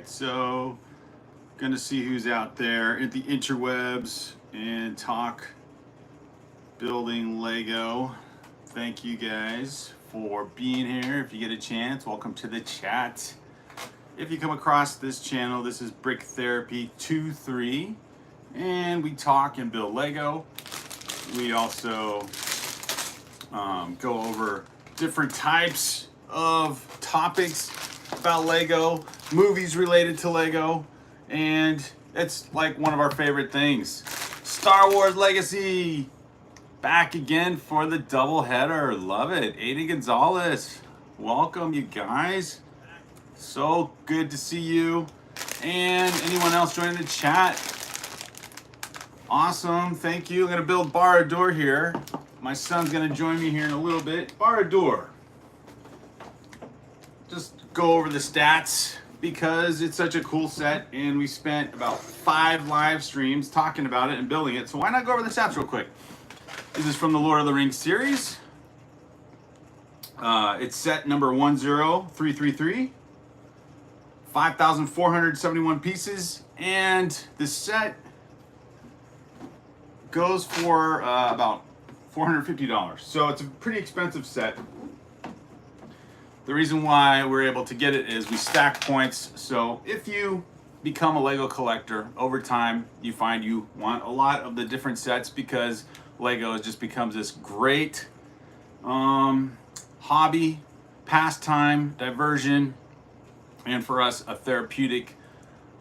right, so gonna see who's out there at the interwebs and talk building Lego. Thank you guys for being here. If you get a chance, welcome to the chat. If you come across this channel, this is Brick Therapy 2-3, and we talk and build Lego. We also go over different types of topics about Lego, movies related to Lego, and it's like one of our favorite things. Star Wars Legacy, back again for the double header. Love it. Aiden Gonzalez, welcome you guys. So good to see you. And anyone else joining the chat? Awesome, thank you. I'm gonna build Barad-Dur here. My son's gonna join me here in a little bit. Barad-Dur. Just go over the stats because it's such a cool set and we spent about 5 live streams talking about it and building it. So why not go over the stats real quick? This is from the Lord of the Rings series. It's set number 10333. 5,471 pieces, and this set goes for about $450. So it's a pretty expensive set. The reason why we're able to get it is we stack points. So if you become a Lego collector over time, you find you want a lot of the different sets because Lego just becomes this great hobby, pastime, diversion, and for us, a therapeutic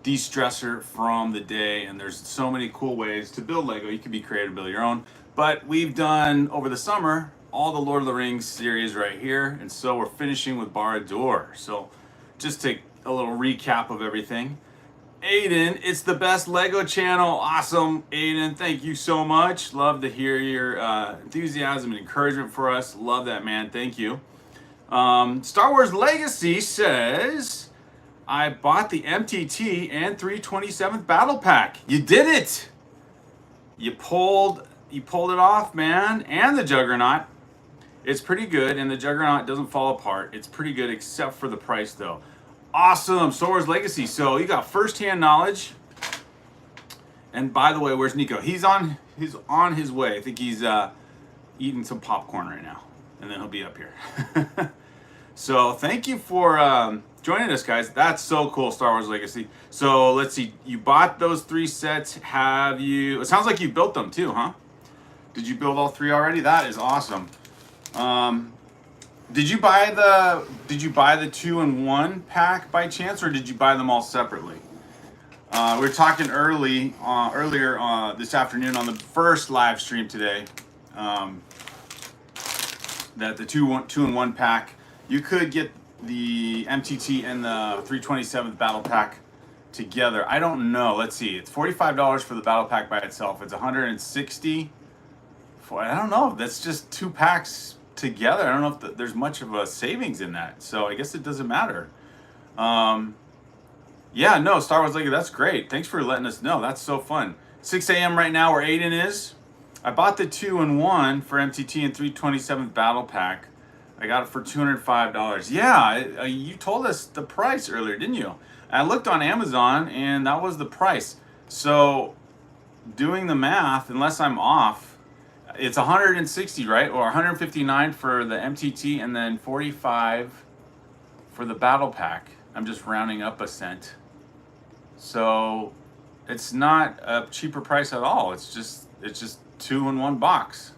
de-stressor from the day. And there's so many cool ways to build Lego. You can be creative, build your own. But we've done, over the summer, all the Lord of the Rings series right here. And so we're finishing with Barad-Dur. So just take a little recap of everything. Aiden, it's the best Lego channel. Awesome, Aiden. Thank you so much. Love to hear your enthusiasm and encouragement for us. Love that, man. Thank you. Star Wars Legacy says, I bought the MTT and 327th Battle Pack. You did it! You pulled it off, man. And the Juggernaut. It's pretty good, and the Juggernaut doesn't fall apart. It's pretty good, except for the price, though. Awesome, Star Wars Legacy. So you got first-hand knowledge. And by the way, where's Nico? He's on his way. I think he's eating some popcorn right now, and then he'll be up here. So thank you for joining us, guys. That's so cool, Star Wars Legacy. So let's see, you bought those 3 sets. Have you, it sounds like you built them too, huh? Did you build all 3 already? That is awesome. Did you buy the 2-in-1 pack by chance, or did you buy them all separately? We were talking earlier this afternoon on the first live stream today, that the 2-in-1 pack, you could get the MTT and the 327th Battle Pack together. I don't know. Let's see. It's $45 for the Battle Pack by itself. It's $160 for, I don't know. That's just 2 packs together. I don't know if there's much of a savings in that. So I guess it doesn't matter. Yeah, no, Star Wars Lego, that's great. Thanks for letting us know. That's so fun. 6 a.m. right now where Aiden is. I bought the 2-in-1 for MTT and 327th Battle Pack. I got it for $205. Yeah, you told us the price earlier, didn't you? I looked on Amazon and that was the price. So doing the math, unless I'm off, it's 160, right? Or 159 for the MTT and then 45 for the Battle Pack. I'm just rounding up a cent. So it's not a cheaper price at all. It's just 2 in 1 box.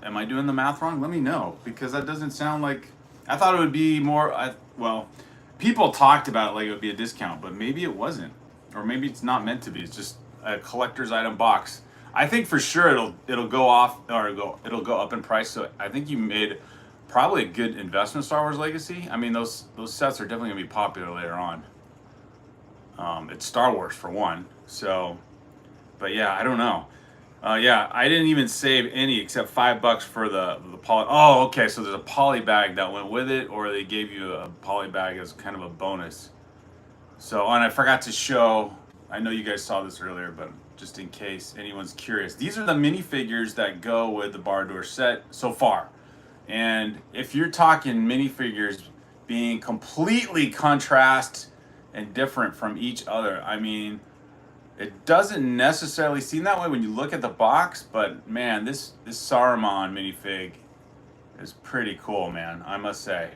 Am I doing the math wrong? Let me know, because that doesn't sound like, I thought it would be more, well, people talked about it like it would be a discount, but maybe it wasn't, or maybe it's not meant to be. It's just a collector's item box. I think for sure it'll go off, or it'll go up in price. So I think you made probably a good investment, Star Wars Legacy. I mean, those sets are definitely gonna be popular later on. It's Star Wars for one, so, but yeah, I don't know. Yeah, I didn't even save any except $5 for the poly. Oh, okay, so there's a poly bag that went with it, or they gave you a poly bag as kind of a bonus. So, and I forgot to show, I know you guys saw this earlier, but just in case anyone's curious, these are the minifigures that go with the Barad-Dur set so far. And if you're talking minifigures being completely contrast and different from each other. I mean, it doesn't necessarily seem that way when you look at the box, but man, this Saruman minifig is pretty cool, man, I must say.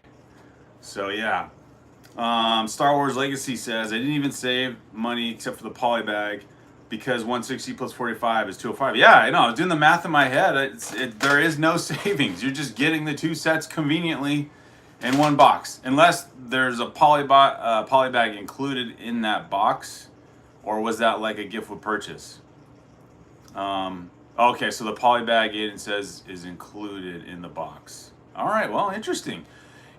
So yeah. Star Wars Legacy says, I didn't even save money except for the poly bag because 160 plus 45 is 205. Yeah, I know. I was doing the math in my head. There is no savings. You're just getting the two sets conveniently in one box. Unless there's a poly bag included in that box. Or was that like a gift with purchase? Okay, so the poly bag, Aiden says, is included in the box. All right, well, interesting.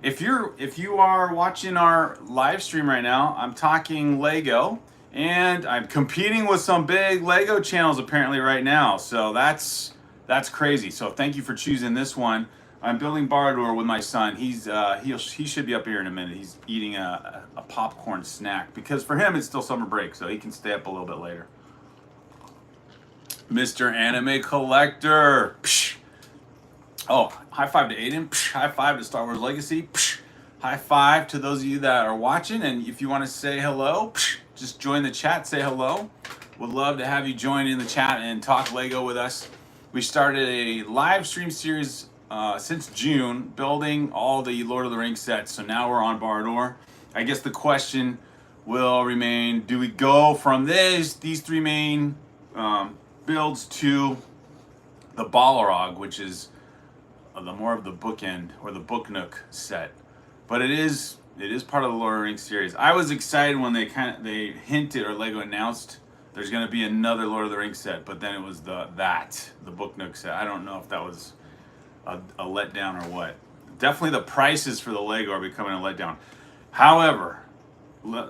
If you are watching our live stream right now, I'm talking Lego, and I'm competing with some big Lego channels apparently right now. So that's crazy. So thank you for choosing this one. I'm building Barad-Dur with my son. He should be up here in a minute. He's eating a popcorn snack because for him it's still summer break, so he can stay up a little bit later. Mr. Anime Collector. Psh. Oh, high five to Aiden. Psh. High five to Star Wars Legacy. Psh. High five to those of you that are watching. And if you want to say hello, psh, just join the chat. Say hello. Would love to have you join in the chat and talk Lego with us. We started a live stream series since June, building all the Lord of the Rings sets. So now we're on Barad-Dur. I guess the question will remain: do we go from these three main builds to the Balrog, which is the more of the bookend or the book nook set? But it is part of the Lord of the Rings series. I was excited when they hinted or Lego announced there's going to be another Lord of the Rings set, but then it was the book nook set. I don't know if that was a letdown or what. Definitely the prices for the Lego are becoming a letdown. However,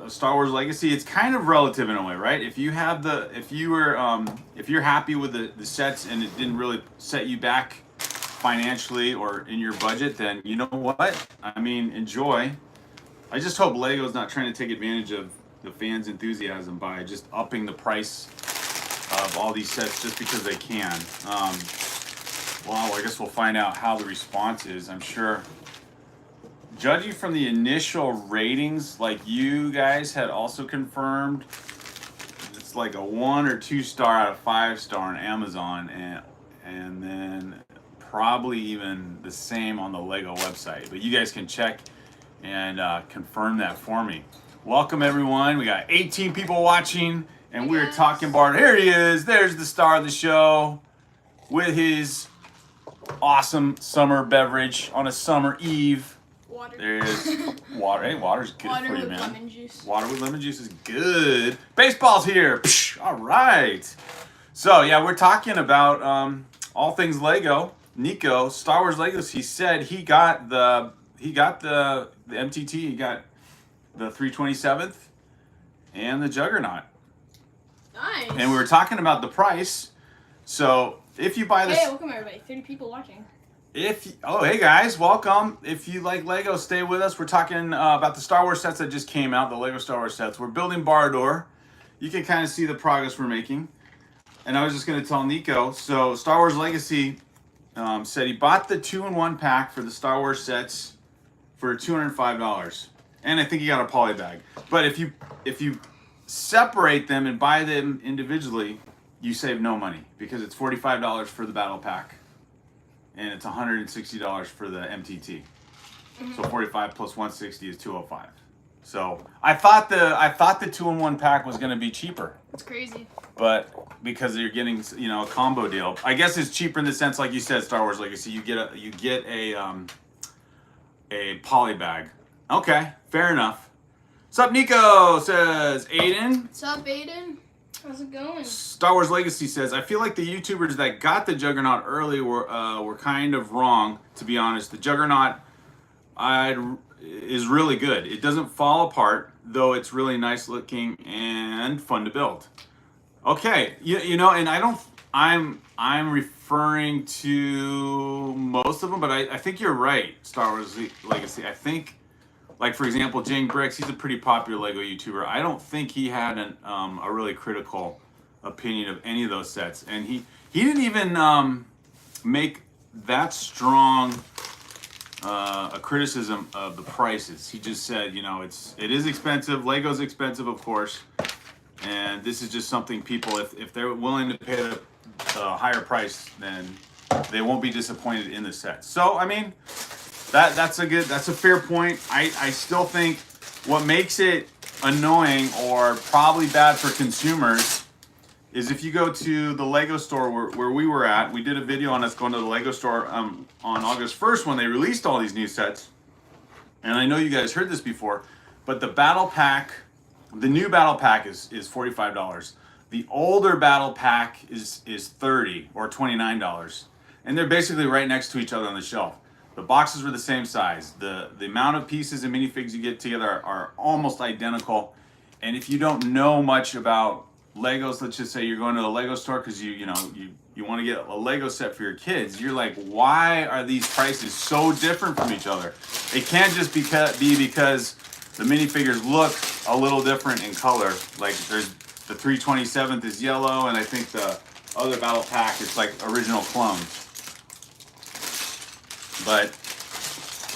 Star Wars Legacy, it's kind of relative in a way, right? If you're happy with the sets and it didn't really set you back financially or in your budget, then you know what? I mean, enjoy. I just hope Lego's not trying to take advantage of the fans' enthusiasm by just upping the price of all these sets just because they can. Well, I guess we'll find out how the response is. I'm sure, judging from the initial ratings, like you guys had also confirmed, it's like a 1 or 2 star out of 5 star on Amazon, and then probably even the same on the Lego website. But you guys can check and confirm that for me. Welcome everyone. We got 18 people watching, and we're talking Bart. Here he is. There's the star of the show with his awesome summer beverage on a summer eve. Water. There's water. Hey, water's good Water for you, with man. lemon juice. Water with lemon juice is good. Baseball's here. Psh, all right. So yeah, we're talking about all things Lego. Nico, Star Wars Legos. He said he got the MTT. He got the 327th and the Juggernaut. Nice. And we were talking about the price. So if you buy this, hey, welcome everybody. 30 people watching. Hey guys, welcome. If you like Lego, stay with us. We're talking about the Star Wars sets that just came out, the Lego Star Wars sets. We're building Barad-Dur. You can kind of see the progress we're making. And I was just going to tell Nico, so Star Wars Legacy said he bought the 2-in-1 pack for the Star Wars sets for $205. And I think he got a poly bag. But if you separate them and buy them individually, you save no money because it's $45 for the battle pack. And it's $160 for the MTT. So 45 plus 160 is 205. So I thought the 2-in-1 pack was going to be cheaper. It's crazy. But because you're getting a combo deal, I guess it's cheaper in the sense, like you said, Star Wars Legacy. You get a poly bag. Okay, fair enough. What's up, Nico? Says Aiden. What's up, Aiden? How's it going? Star Wars Legacy says, I feel like the YouTubers that got the Juggernaut early were kind of wrong, to be honest. The Juggernaut is really good. It doesn't fall apart, though it's really nice looking and fun to build. Okay, and I'm referring to most of them, but I think you're right, Star Wars Legacy. I think, like, for example, Jane Bricks, he's a pretty popular Lego YouTuber. I don't think he had a really critical opinion of any of those sets. And he didn't even make that strong a criticism of the prices. He just said, you know, it is expensive. Lego's expensive, of course, and this is just something people, if they're willing to pay a higher price, then they won't be disappointed in the set. So I mean, that's a fair point. I still think what makes it annoying or probably bad for consumers is if you go to the Lego store where we were at. We did a video on us going to the Lego store on August 1st when they released all these new sets. And I know you guys heard this before, but the battle pack, the new battle pack is $45. The older battle pack is $30 or $29. And they're basically right next to each other on the shelf. The boxes were the same size. The amount of pieces and minifigs you get together are almost identical. And if you don't know much about Legos, let's just say you're going to a Lego store because you want to get a Lego set for your kids. You're like, why are these prices so different from each other? It can't just be because the minifigures look a little different in color. Like there's the 327th is yellow, and I think the other battle pack is like original clone. But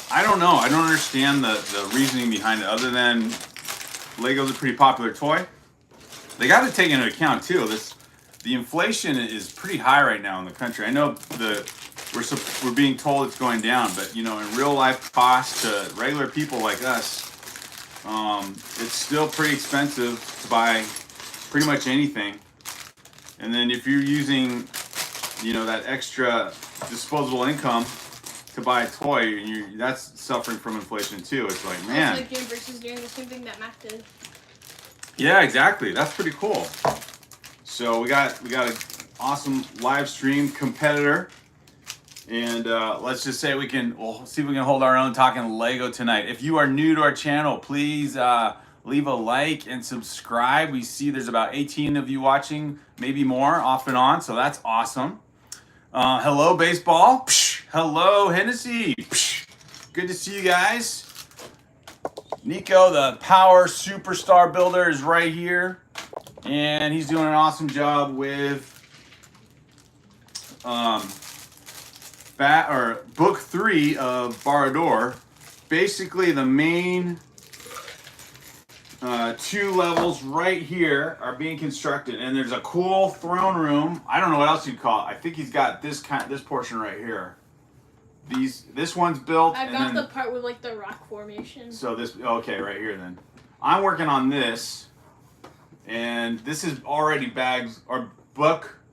I don't know. I don't understand the reasoning behind it, other than Lego's a pretty popular toy. They got to take into account too. The inflation is pretty high right now in the country. I know we're being told it's going down, but you know, in real life cost to regular people like us, it's still pretty expensive to buy pretty much anything. And then if you're using, you know, that extra disposable income to buy a toy, and that's suffering from inflation too. It's like, man. It's like Universe is doing the same thing that Mac did. Yeah, exactly. That's pretty cool. So we got an awesome live stream competitor, and let's just say we'll see if we can hold our own talking Lego tonight. If you are new to our channel, please leave a like and subscribe. We see there's about 18 of you watching, maybe more off and on, so that's awesome. Hello, baseball. Psh, hello, Hennessy. Psh, good to see you guys. Nico, the power superstar builder, is right here, and he's doing an awesome job with book 3 of Barad-Dur. Basically, the main 2 levels right here are being constructed, and there's a cool throne room. I don't know what else you'd call it. I think he's got this portion right here. This one's built. I've got the part with like the rock formation. So okay, right here then. I'm working on this, and this is already bags or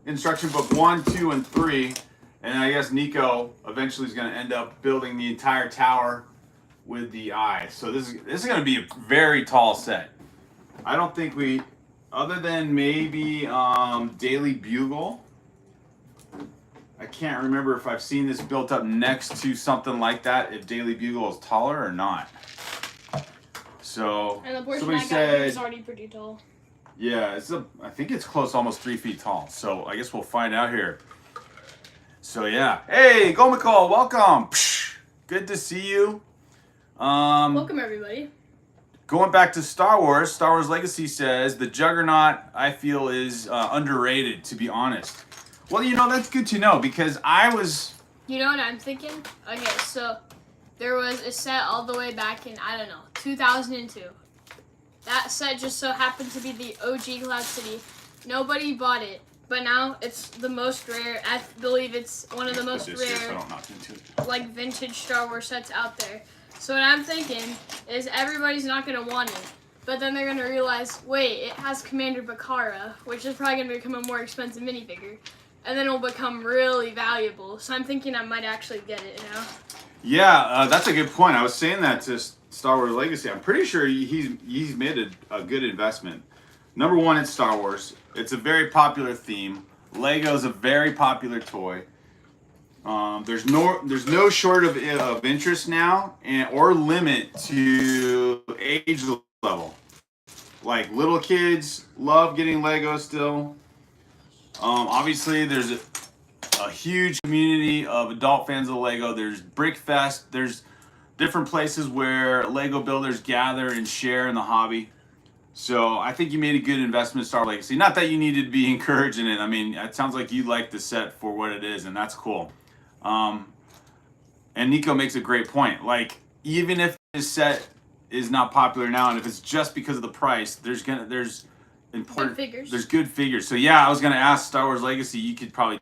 instruction book 1, 2, and 3, and I guess Nico eventually is going to end up building the entire tower with the eye. So this is going to be a very tall set. I don't think other than maybe Daily Bugle. I can't remember if I've seen this built up next to something like that, if Daily Bugle is taller or not. So and the portion somebody I got said is already pretty tall. Yeah, I think it's close, almost 3 feet tall. So I guess we'll find out here. So yeah, hey, Go McCall, welcome. Psh, good to see you. Welcome everybody. Going back to Star Wars Legacy says the Juggernaut, I feel, is underrated, to be honest. Well, you know, that's good to know, because You know what I'm thinking? Okay, so there was a set all the way back in, I don't know, 2002. That set just so happened to be the OG Cloud City. Nobody bought it, but now it's the most rare. I believe it's one of the most rare, like, vintage Star Wars sets out there. So what I'm thinking is everybody's not going to want it. But then they're going to realize, wait, it has Commander Bakara, which is probably going to become a more expensive minifigure. And then it'll become really valuable. So I'm thinking I might actually get it, you know? Yeah, that's a good point. I was saying that to Star Wars Legacy. I'm pretty sure he's made a good investment. Number one, it's Star Wars. It's a very popular theme. Lego's a very popular toy. There's no short of interest now or limit to age level. Like, little kids love getting Lego still. Obviously, there's a huge community of adult fans of Lego. There's Brickfest. There's different places where Lego builders gather and share in the hobby. So I think you made a good investment in Star Wars Legacy. Not that you needed to be encouraging it. I mean, it sounds like you like the set for what it is, and that's cool. And And Nico makes a great point. Like, even if this set is not popular now, and if it's just because of the price, there's important Good figures. There's good figures. So yeah, I was gonna ask Star Wars Legacy. You could probably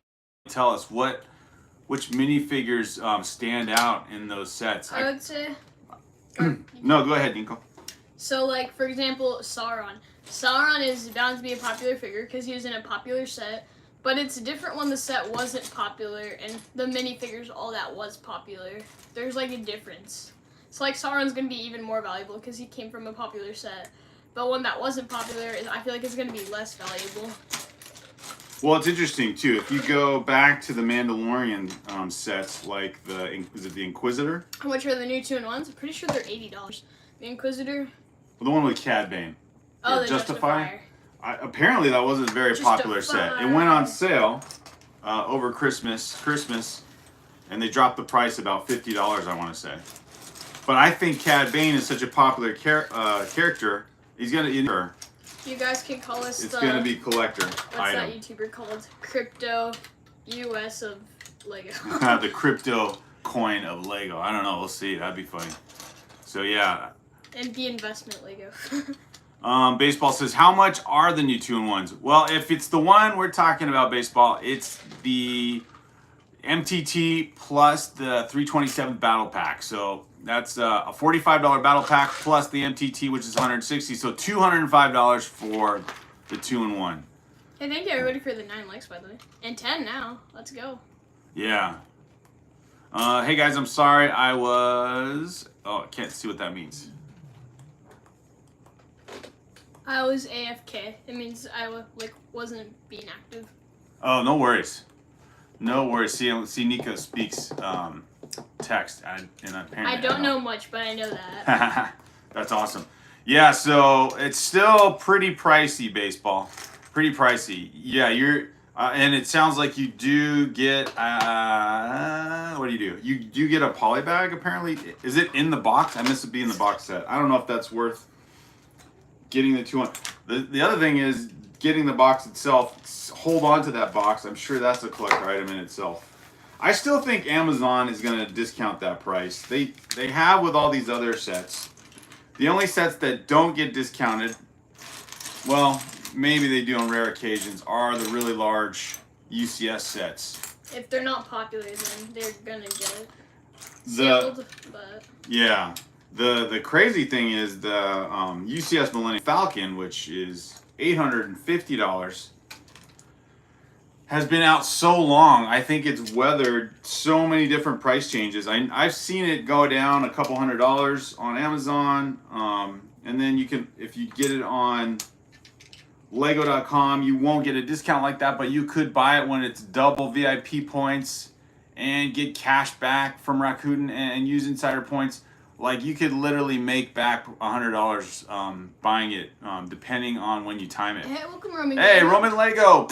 tell us which minifigures stand out in those sets. I would say. No, go ahead, Nico. So, like, for example, Sauron. Sauron is bound to be a popular figure because he was in a popular set, but it's different when the set wasn't popular and the minifigures, all that was popular. There's, like, a difference. So, like, Sauron's going to be even more valuable because he came from a popular set. But one that wasn't popular, I feel like it's going to be less valuable. Well, it's interesting, too. If you go back to the Mandalorian sets, like is it the Inquisitor? How much are the new 2-in-1s? I'm pretty sure they're $80. The Inquisitor? Well, the one with Cad Bane. Oh, the Justifier. Apparently, that wasn't a very popular set. It went on sale over Christmas, and they dropped the price about $50, I want to say. But I think Cad Bane is such a popular character. He's gonna. You guys can call us. It's gonna be collector what's item. that YouTuber called? Crypto US of Lego. The crypto coin of Lego. I don't know. We'll see. That'd be funny. So yeah. And the investment Lego. Baseball says, how much are the new 2-in-1s? Well, if it's the one we're talking about, baseball, it's the MTT plus the 327 battle pack. So that's a $45 battle pack plus the MTT, which is $160. So $205 for the 2-in-1. Hey, thank you everybody for the 9 likes, by the way. And 10 now. Let's go. Yeah. Hey guys, I'm sorry. I can't see what that means. I was AFK. It means I wasn't being active. Oh, no worries. No worries. See, Nico speaks text, and apparently I don't know much, but I know that. That's awesome. Yeah, so it's still pretty pricey, baseball. Pretty pricey. Yeah, and it sounds like you do get. What do? You do get a poly bag. Apparently, is it in the box? I must be in the box set. I don't know if that's worth getting the 200. The other thing is getting the box itself. Hold on to that box. I'm sure that's a collector item in itself. I still think Amazon is going to discount that price. They have with all these other sets. The only sets that don't get discounted, well, maybe they do on rare occasions, are the really large UCS sets. If they're not popular, then they're going to get sealed, but... Yeah. The crazy thing is the UCS Millennium Falcon, which is $850, has been out so long. I think it's weathered so many different price changes. I've seen it go down a couple $100 on Amazon, and then you can, if you get it on Lego.com, you won't get a discount like that, but you could buy it when it's double VIP points and get cash back from Rakuten and use insider points. Like, you could literally make back $100 buying it, depending on when you time it. Hey, welcome, Roman. Hey, Roman Lego.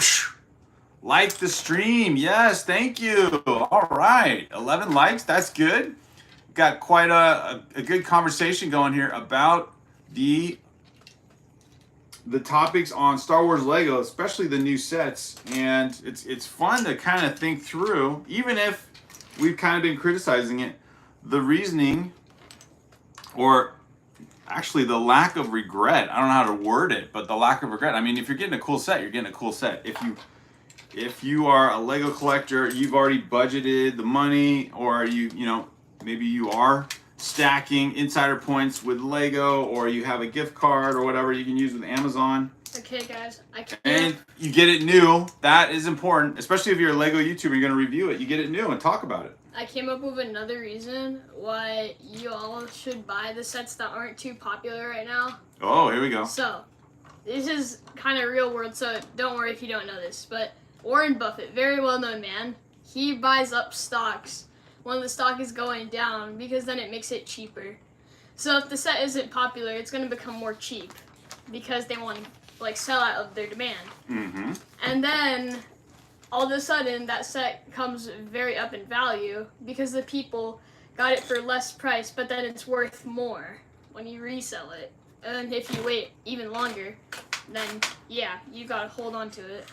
Like the stream. Yes, thank you. All right. 11 likes. That's good. Got quite a good conversation going here about the topics on Star Wars Lego, especially the new sets. And it's fun to kind of think through, even if we've kind of been criticizing it, the reasoning, or actually the lack of regret. I don't know how to word it, but the lack of regret. I mean, if you're getting a cool set, you're getting a cool set. If you are a Lego collector, you've already budgeted the money, or maybe you are stacking insider points with Lego, or you have a gift card or whatever you can use with Amazon. Okay, guys, and you get it new. That is important, especially if you're a Lego YouTuber. You're going to review it. You get it new and talk about it. I came up with another reason why you all should buy the sets that aren't too popular right now. Oh, here we go. So, this is kind of real world, so don't worry if you don't know this, but Warren Buffett, very well-known man, he buys up stocks when the stock is going down because then it makes it cheaper. So if the set isn't popular, it's going to become more cheap because they want to sell out of their demand. Mm-hmm. And then all of a sudden that set comes very up in value because the people got it for less price, but then it's worth more when you resell it. And if you wait even longer, then yeah, you got to hold on to it.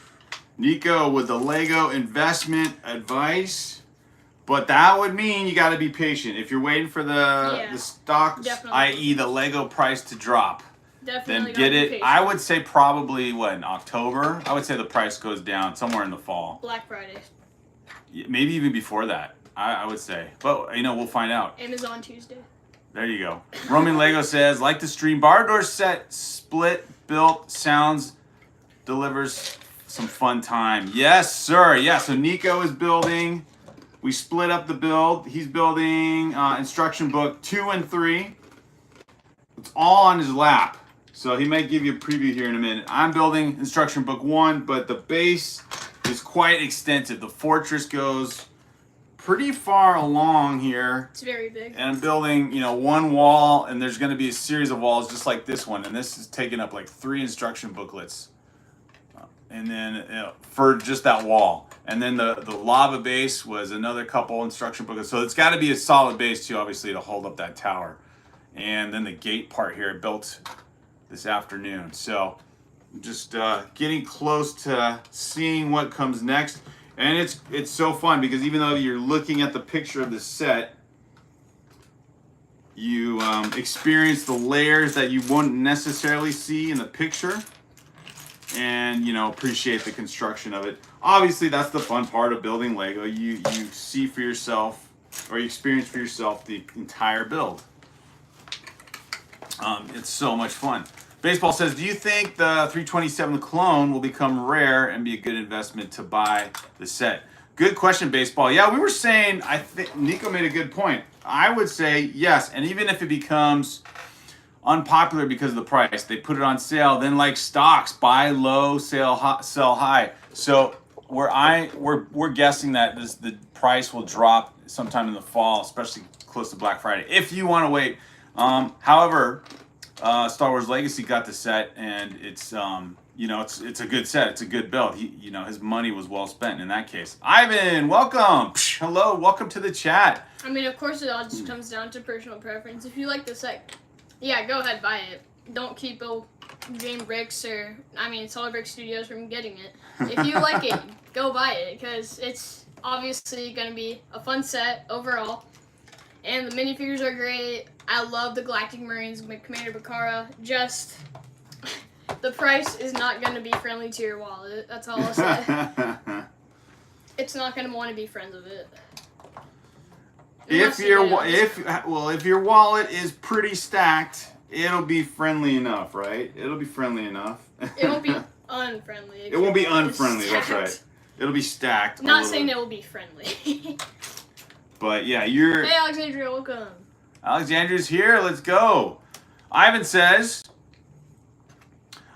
Nico with the Lego investment advice. But that would mean you got to be patient. If you're waiting for the stocks, definitely. i.e. the Lego price to drop, Definitely then get it. I would say probably, what, in October? I would say the price goes down somewhere in the fall. Black Friday. Maybe even before that, I would say. But, you know, we'll find out. Amazon Tuesday. There you go. Roman Lego says, like the stream, Barad-Dur set, split, built, sounds, delivers some fun time. Yes, sir. Yeah, so Nico is building. We split up the build. He's building instruction book 2 and 3. It's all on his lap. So he might give you a preview here in a minute. I'm building instruction book 1, but the base is quite extensive. The fortress goes pretty far along here. It's very big. And I'm building, you know, one wall, and there's going to be a series of walls just like this one. And this is taking up like 3 instruction booklets. And then for just that wall. And then the lava base was another couple instruction booklets. So it's got to be a solid base too, obviously, to hold up that tower. And then the gate part here I built this afternoon. So just getting close to seeing what comes next. And it's so fun because even though you're looking at the picture of the set, you experience the layers that you wouldn't necessarily see in the picture. And, you know, appreciate the construction of it. Obviously, that's the fun part of building Lego. You see for yourself, or you experience for yourself the entire build. It's so much fun. Baseball says, do you think the 327 clone will become rare and be a good investment to buy the set? Good question, Baseball. Yeah, we were saying, I think Nico made a good point. I would say yes, and even if it becomes unpopular because of the price, they put it on sale, then like stocks, buy low, sell high. So we're guessing that the price will drop sometime in the fall, especially close to Black Friday, if you want to wait. However, Star Wars Legacy got the set, and it's you know, it's a good set, it's a good build. You know, his money was well spent in that case. Ivan, welcome. Psh, hello, welcome to the chat. I mean, of course, it all just comes down to personal preference. If you like the set, yeah, go ahead, buy it. Don't keep Game Bricks or, I mean, Solid Brick Studios from getting it. If you like it, go buy it, because it's obviously going to be a fun set overall. And the minifigures are great. I love the Galactic Marines, Commander Bakara. Just, the price is not going to be friendly to your wallet. That's all I'll say. It's not going to want to be friends with it. If your wallet is pretty stacked, it'll be friendly enough, right? It'll be friendly enough. It won't be unfriendly. It won't be unfriendly, that's right. It'll be stacked. Not saying it will be friendly. But yeah, Hey, Alexandria, welcome. Alexandria's here. Let's go. Ivan says,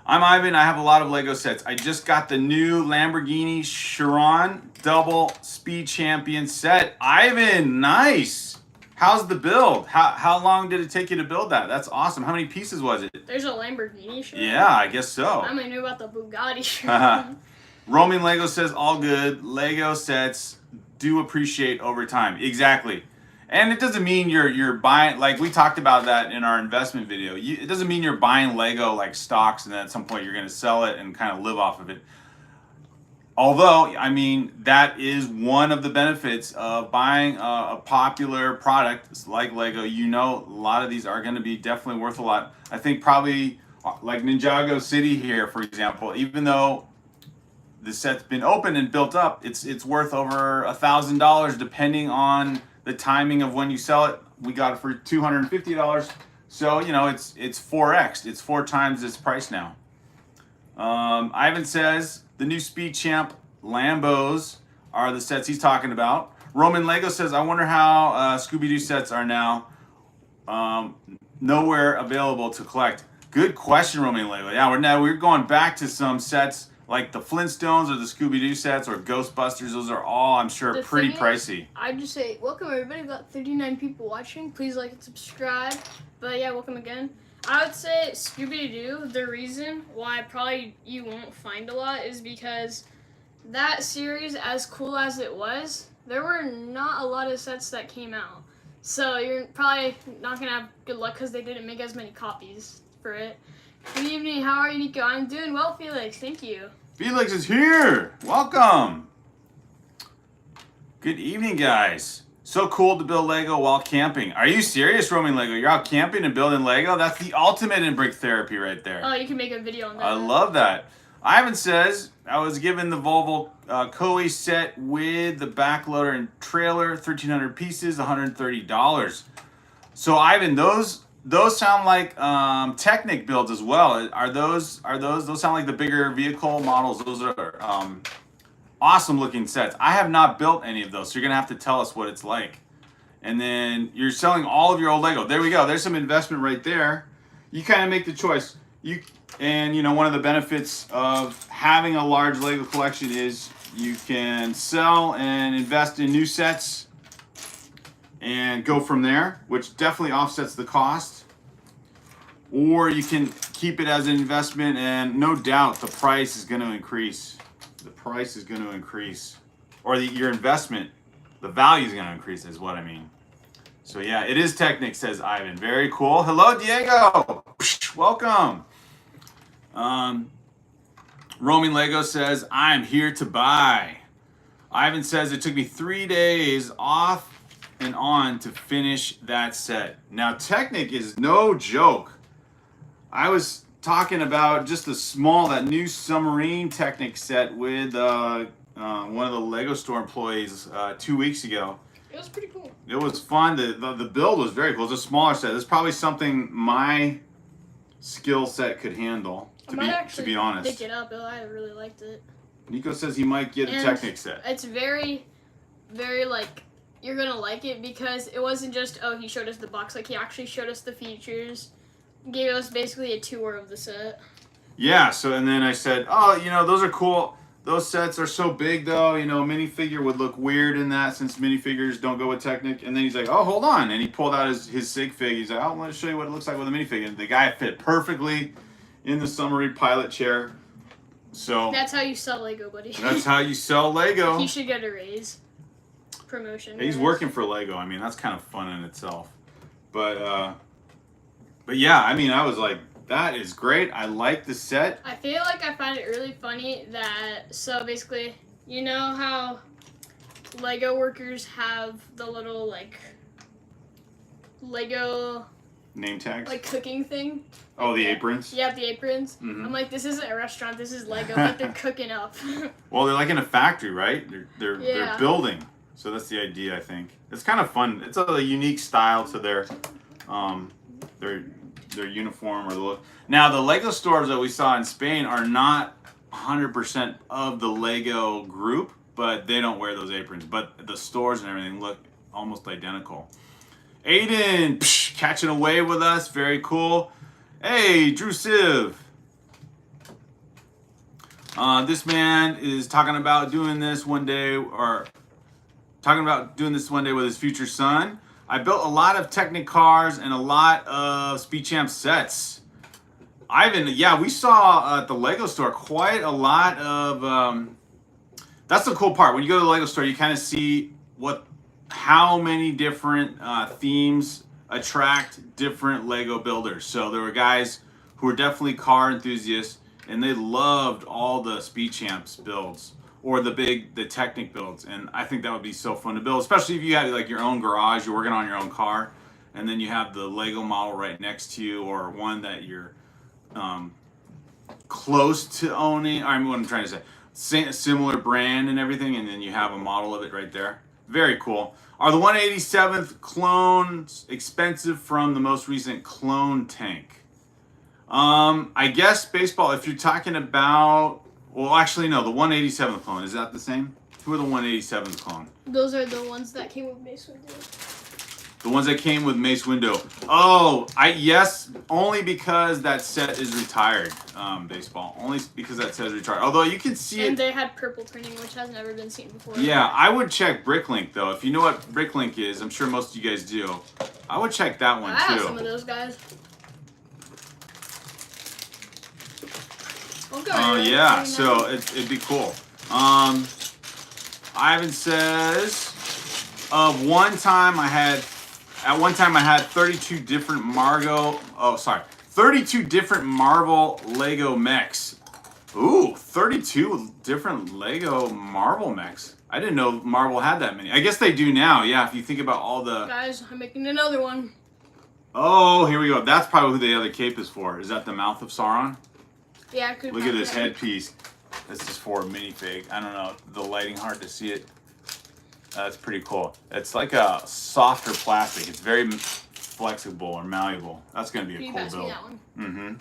I'm Ivan. I have a lot of Lego sets. I just got the new Lamborghini Chiron double speed champion set. Ivan, nice. How's the build? How long did it take you to build that? That's awesome. How many pieces was it? There's a Lamborghini Chiron? Yeah, I guess so. I knew about the Bugatti Chiron. Roman Lego says, all good. Lego sets do appreciate over time. Exactly. And it doesn't mean you're buying, like we talked about that in our investment video. It doesn't mean you're buying Lego like stocks and then at some point you're going to sell it and kind of live off of it. Although, I mean, that is one of the benefits of buying a popular product like Lego. You know, a lot of these are going to be definitely worth a lot. I think probably like Ninjago City here, for example, even though the set's been opened and built up, it's worth over $1,000 depending on the timing of when you sell it. We got it for $250. So, you know, it's 4x. It's 4 times its price now. Ivan says, the new Speed Champ Lambos are the sets he's talking about. Roman Lego says, I wonder how Scooby-Doo sets are now nowhere available to collect. Good question, Roman Lego. Yeah, we're going back to some sets like the Flintstones or the Scooby-Doo sets or Ghostbusters. Those are all, I'm sure, pretty pricey. I'd just say, welcome everybody. We've got 39 people watching. Please like and subscribe. But yeah, welcome again. I would say Scooby-Doo, the reason why probably you won't find a lot is because that series, as cool as it was, there were not a lot of sets that came out. So you're probably not going to have good luck because they didn't make as many copies for it. Good evening. How are you, Nico? I'm doing well, Felix. Thank you. Felix is here. Welcome. Good evening, guys. So cool to build Lego while camping. Are you serious, roaming Lego? You're out camping and building Lego? That's the ultimate in brick therapy right there. Oh, you can make a video on that. I love that. Ivan says, I was given the Volvo Koei set with the backloader and trailer, 1,300 pieces, $130. So Ivan, those sound like Technic builds as well. Are those sound like the bigger vehicle models? Those are awesome looking sets. I have not built any of those, so you're gonna have to tell us what it's like. And then you're selling all of your old Lego. There we go. There's some investment right there. You kind of make the choice. You know, one of the benefits of having a large Lego collection is you can sell and invest in new sets and go from there, which definitely offsets the cost. Or you can keep it as an investment, and no doubt the price is going to increase. The price is going to increase, or your investment, the value is going to increase, is what I mean. So yeah, it is Technic, says Ivan. Very cool. Hello, Diego. Welcome. Roaming Lego says, I'm here to buy. Ivan says, it took me 3 days off and on to finish that set. Now, Technic is no joke. I was talking about just that new submarine Technic set with one of the Lego store employees 2 weeks ago. It was pretty cool. It was fun. The build was very cool. It's a smaller set. It's probably something my skill set could handle, to be honest. Pick it up. I really liked it. Nico says he might get a Technic set. It's very, very like, you're gonna like it because it wasn't just, oh, he showed us the box. Like, he actually showed us the features, gave us basically a tour of the set. Yeah, so, and then I said, oh, you know, those are cool. Those sets are so big, though. You know, minifigure would look weird in that since minifigures don't go with Technic. And then he's like, oh, hold on. And he pulled out his sig fig. He's like, oh, I want to show you what it looks like with a minifigure. And the guy fit perfectly in the submarine pilot chair. So that's how you sell Lego, buddy. That's how you sell Lego. He should get a raise. Promotion. He's working for Lego. I mean, that's kind of fun in itself. But yeah, I mean, I was like, that is great. I like the set. I feel like I find it really funny that, so basically, you know how Lego workers have the little, like, Lego name tags? Like, cooking thing? Oh, the aprons? Yeah, the aprons. Mm-hmm. I'm like, this isn't a restaurant, this is Lego. Like, they're cooking up. Well, they're like in a factory, right? They're building. So that's the idea, I think. It's kind of fun. It's a unique style to their uniform or the look. Now, the Lego stores that we saw in Spain are not 100% of the Lego group, but they don't wear those aprons. But the stores and everything look almost identical. Aiden, catching a wave with us. Very cool. Hey, Drew Siv. This man is talking about doing this one day, with his future son. I built a lot of Technic cars and a lot of Speed Champ sets. Ivan, yeah, we saw at the Lego store quite a lot of. That's the cool part. When you go to the Lego store, you kind of see how many different themes attract different Lego builders. So there were guys who were definitely car enthusiasts, and they loved all the Speed Champs builds or the Technic builds. And I think that would be so fun to build, especially if you had like your own garage, you're working on your own car, and then you have the Lego model right next to you, or one that you're close to owning. I mean, what I'm trying to say, similar brand and everything, and then you have a model of it right there. Very cool. Are the 187th clones expensive from the most recent clone tank? I guess baseball, if you're talking about, well, actually, no, the 187th clone, is that the same? Who are the 187th clone? Those are the ones that came with Mace Windu. The ones that came with Mace Windu. Oh, yes, only because that set is retired, baseball. Only because that set is retired. Although you can see and they had purple printing, which has never been seen before. Yeah, I would check Bricklink, though. If you know what Bricklink is, I'm sure most of you guys do. I would check that one, too. I have some of those guys. Okay. Oh, yeah, so it'd be cool. Ivan says, at one time I had 32 different 32 different Marvel Lego mechs. Ooh, 32 different Lego Marvel mechs. I didn't know Marvel had that many. I guess they do now. Yeah, if you think about all the... Guys, I'm making another one. Oh, here we go. That's probably who the other cape is for. Is that the mouth of Sauron? Yeah, it could. Look at this headpiece. This is for a minifig. I don't know. The lighting hard to see it. That's pretty cool. It's like a softer plastic. It's very flexible or malleable. That's going to be a cool build. Mm-hmm.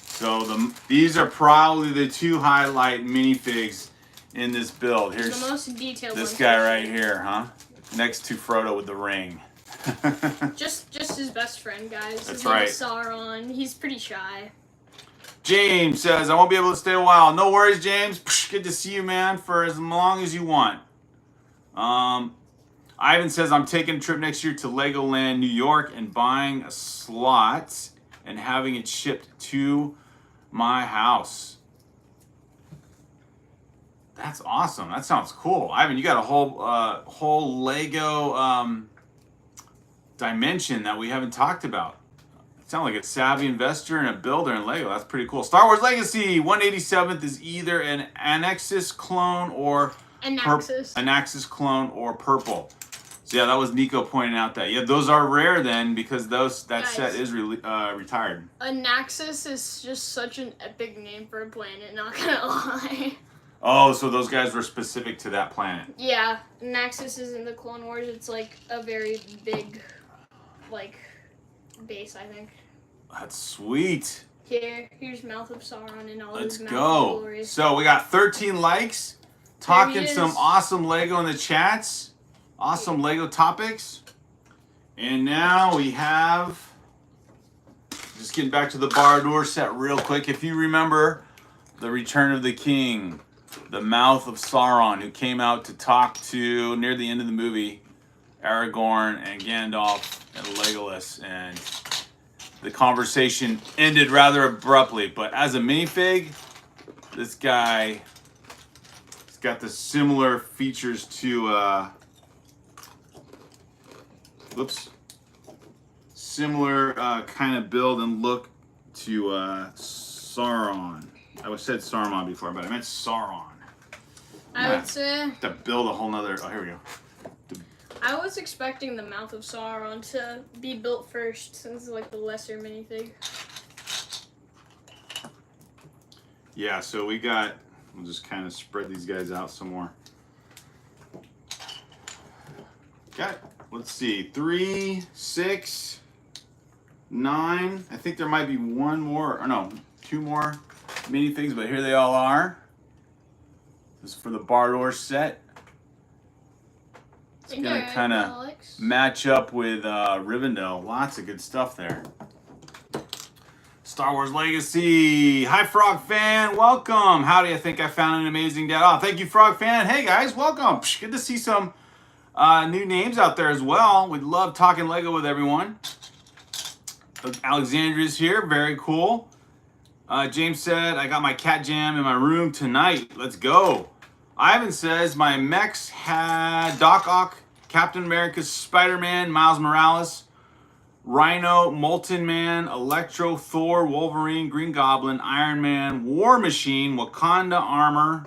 So these are probably the two highlight minifigs in this build. Here's the most detailed this guy right here, huh? Next to Frodo with the ring. just his best friend, guys. That's his right. name is Sauron. He's pretty shy. James says, I won't be able to stay a while. No worries, James. Good to see you, man, for as long as you want. Ivan says, I'm taking a trip next year to Legoland, New York, and buying a slot and having it shipped to my house. That's awesome. That sounds cool. Ivan, you got a whole Lego dimension that we haven't talked about. Sound like a savvy investor and a builder in Lego. That's pretty cool. Star Wars Legacy 187th is either an Anaxis clone or Anaxis clone or purple. So yeah, that was Nico pointing out that. Yeah, those are rare then because that set is retired. Anaxis is just such an epic name for a planet, not gonna lie. Oh, so those guys were specific to that planet. Yeah, Anaxis is in the Clone Wars. It's like a very big, base, I think. That's sweet. Here's Mouth of Sauron and all his Let's go. Glory. So we got 13 likes. Talking some awesome Lego in the chats. Awesome Lego topics. And now we have... Just getting back to the Barad-dûr set real quick. If you remember the Return of the King, the Mouth of Sauron, who came out to talk to, near the end of the movie, Aragorn and Gandalf and Legolas, and the conversation ended rather abruptly. But as a minifig, this guy has got the similar features to similar kind of build and look to Sauron. I said Saruman before, but I meant Sauron. I would say to build a whole nother. Oh, here we go. I was expecting the Mouth of Sauron to be built first, since it's like the lesser minifig. Yeah, so we got. We'll just kind of spread these guys out some more. Got. Let's see, 3, 6, 9. I think there might be one more, or no, 2 more minifigs, but here they all are. This is for the Barad-dûr set. It's going to kind of match up with Rivendell. Lots of good stuff there. Star Wars Legacy. Hi, Frog Fan. Welcome. Howdy, I think I found an amazing dad. Oh, thank you, Frog Fan. Hey, guys, welcome. Good to see some new names out there as well. We love talking Lego with everyone. Alexandria's here. Very cool. James said, I got my cat jam in my room tonight. Let's go. Ivan says, my mechs had Doc Ock, Captain America, Spider-Man, Miles Morales, Rhino, Molten Man, Electro, Thor, Wolverine, Green Goblin, Iron Man, War Machine, Wakanda Armor,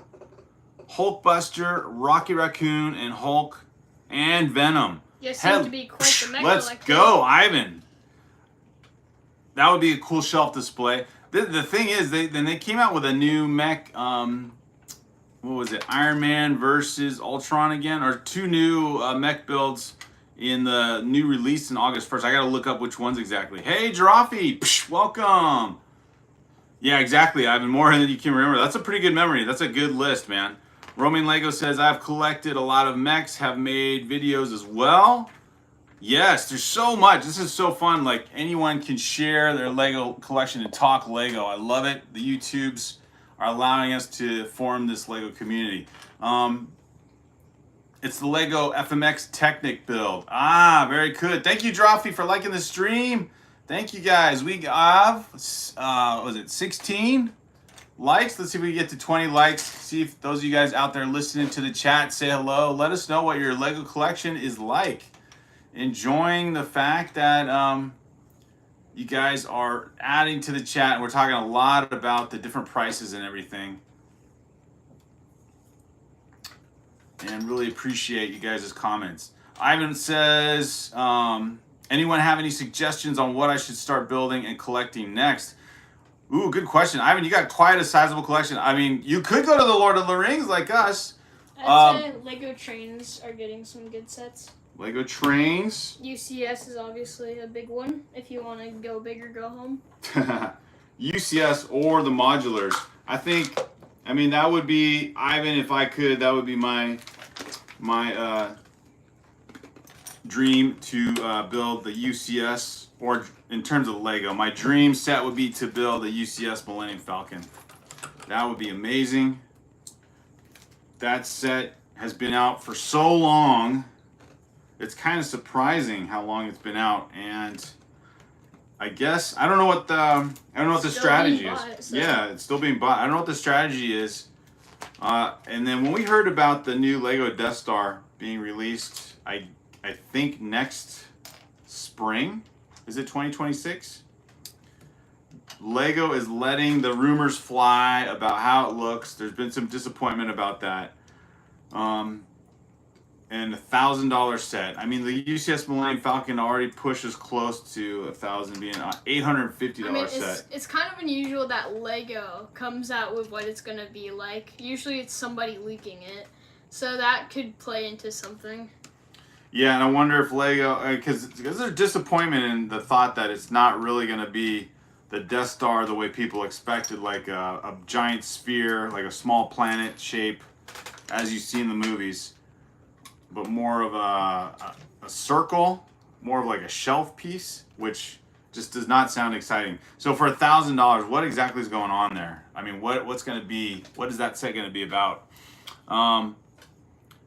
Hulkbuster, Rocky Raccoon, and Hulk, and Venom. You seem to be quite the mech Let's collector. go, Ivan. That would be a cool shelf display. The thing is, they came out with a new mech. What was it? Iron Man versus Ultron again, or 2 new mech builds in the new release in August 1st. I got to look up which ones exactly. Hey, Giraffe, welcome. Yeah, exactly, Ivan. More than you can remember. That's a pretty good memory. That's a good list, man. Roaming Lego says, I've collected a lot of mechs, have made videos as well. Yes, there's so much. This is so fun. Like, anyone can share their Lego collection and talk Lego. I love it. The YouTubes are allowing us to form this Lego community. It's the Lego FMX Technic build. Ah, very good. Thank you, Drophy, for liking the stream. Thank you, guys. We have, was it 16 likes? Let's see if we can get to 20 likes. See if those of you guys out there listening to the chat say hello. Let us know what your Lego collection is like. Enjoying the fact that You guys are adding to the chat, and we're talking a lot about the different prices and everything. And really appreciate you guys' comments. Ivan says, anyone have any suggestions on what I should start building and collecting next? Ooh, good question. Ivan, you got quite a sizable collection. I mean, you could go to the Lord of the Rings like us. I'd say Lego trains are getting some good sets. Lego trains. UCS is obviously a big one. If you want to go big or go home. UCS or the modulars. I mean, that would be, Ivan, if I could, that would be my dream to build the UCS, or in terms of Lego, my dream set would be to build a UCS Millennium Falcon. That would be amazing. That set has been out for so long. It's kind of surprising how long it's been out, and I guess I don't know what the strategy is. Yeah, it's still being bought. I don't know what the strategy is. And then when we heard about the new Lego Death Star being released, I think next spring, is it 2026? Lego is letting the rumors fly about how it looks. There's been some disappointment about that. And $1,000 set. I mean, the UCS Millennium Falcon already pushes close to 1,000, being an $850 set. It's kind of unusual that Lego comes out with what it's gonna be like. Usually, it's somebody leaking it, so that could play into something. Yeah, and I wonder if Lego, because there's disappointment in the thought that it's not really gonna be the Death Star the way people expected, like a giant sphere, like a small planet shape, as you see in the movies. But more of a circle, more of like a shelf piece, which just does not sound exciting. So for $1,000, what exactly is going on there? I mean, what's going to be? What is that set going to be about?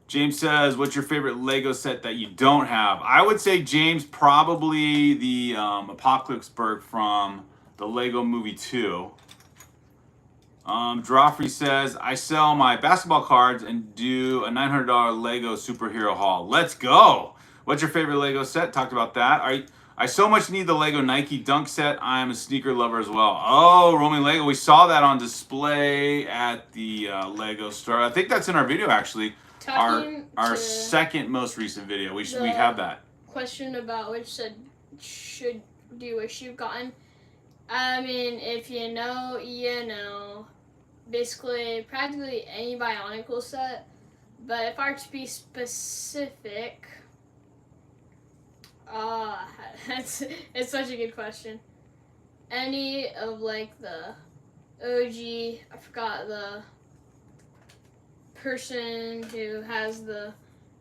James says, "What's your favorite Lego set that you don't have?" I would say, James, probably the Apocalypseburg from the Lego Movie 2. Joffrey says, "I sell my basketball cards and do a $900 Lego superhero haul." Let's go. What's your favorite Lego set? Talked about that. I so much need the Lego Nike Dunk set. I am a sneaker lover as well. Oh, Roaming Lego. We saw that on display at the Lego store. I think that's in our video, actually. Our second most recent video. We have that. Question about which set do you wish you've gotten? I mean, if you know, you know. Basically, practically any Bionicle set. But if I were to be specific, it's such a good question. Any of like the OG, I forgot the person who has the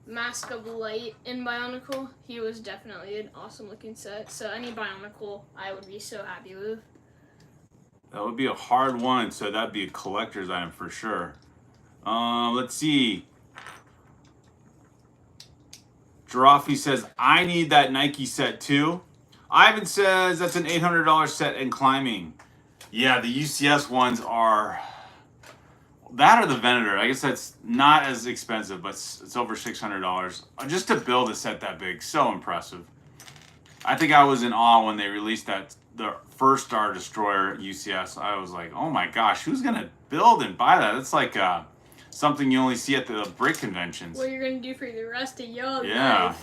Mask of Light in Bionicle. He was definitely an awesome looking set. So any Bionicle I would be so happy with. That would be a hard one, so that'd be a collector's item for sure. Let's see. Giraffe says, "I need that Nike set too." Ivan says, "That's an $800 set and climbing." Yeah, the UCS ones are... That or the Venator. I guess that's not as expensive, but it's over $600. Just to build a set that big, so impressive. I think I was in awe when they released the first Star Destroyer UCS. I was like, oh my gosh, who's gonna build and buy that? It's like something you only see at the brick conventions. What you're gonna do for the rest of your life. Yeah.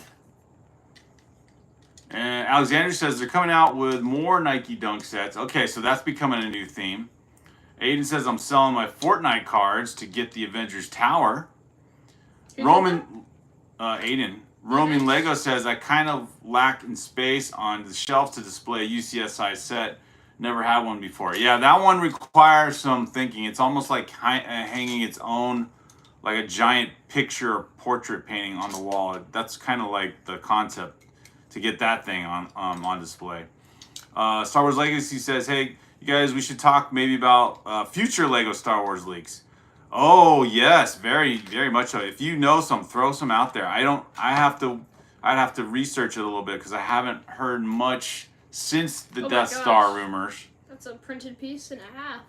And Alexander says they're coming out with more Nike Dunk sets. Okay, so that's becoming a new theme. Aiden says, "I'm selling my Fortnite cards to get the Avengers Tower." Aiden. Roaming Lego says, "I kind of lack in space on the shelf to display a UCS size set. Never had one before." Yeah, that one requires some thinking. It's almost like hanging its own, like a giant picture or portrait painting on the wall. That's kind of like the concept to get that thing on display. Star Wars Legacy says, "Hey, you guys, we should talk maybe about future Lego Star Wars leaks." Oh yes, very, very much so. If you know some, throw some out there. I'd have to research it a little bit because I haven't heard much since the Death Star rumors. That's a printed piece and a half.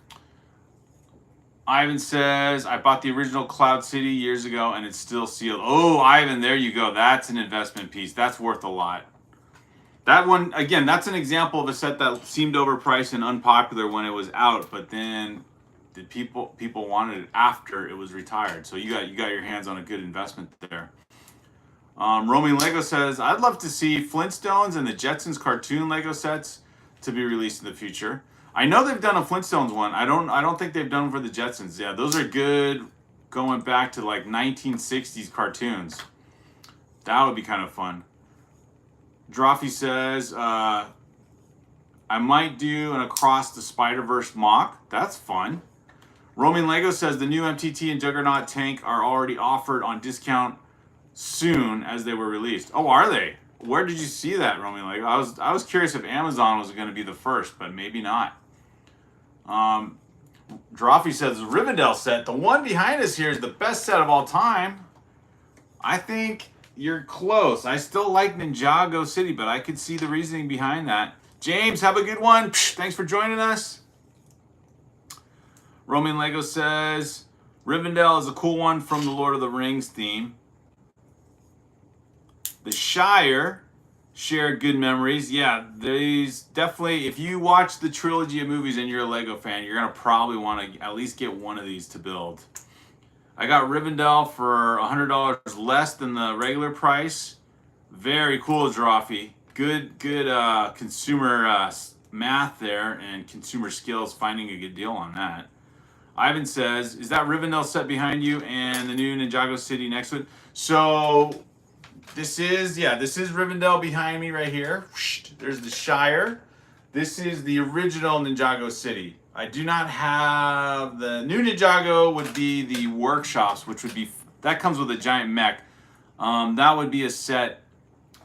Ivan says, "I bought the original Cloud City years ago and it's still sealed." Oh, Ivan, there you go. That's an investment piece. That's worth a lot. That one, again, that's an example of a set that seemed overpriced and unpopular when it was out, but then did people wanted it after it was retired. So you got your hands on a good investment there. Roaming Lego says, I'd love to see Flintstones and the Jetsons cartoon Lego sets to be released in the future. I know they've done a Flintstones one. I don't think they've done one for the Jetsons. Yeah, those are good, going back to like 1960s cartoons. That would be kind of fun. Drawfee says, I might do an Across the Spider-Verse mock. That's fun. Roaming Lego says the new MTT and Juggernaut tank are already offered on discount soon as they were released. Oh, are they? Where did you see that, Roaming Lego? I was curious if Amazon was going to be the first, but maybe not. Drawfee says the Rivendell set, the one behind us here, is the best set of all time. I think you're close. I still like Ninjago City, but I could see the reasoning behind that. James, have a good one. Thanks for joining us. Roaming Lego says Rivendell is a cool one from the Lord of the Rings theme. The Shire shared good memories. Yeah, these definitely, if you watch the trilogy of movies and you're a Lego fan, you're going to probably want to at least get one of these to build. I got Rivendell for $100 less than the regular price. Very cool, Drawfee. Good consumer math there and consumer skills, finding a good deal on that. Ivan says, is that Rivendell set behind you and the new Ninjago City next to it? So this is Rivendell behind me right here. There's the Shire. This is the original Ninjago City. I do not have the new Ninjago. Would be the workshops, which would be, that comes with a giant mech. That would be a set.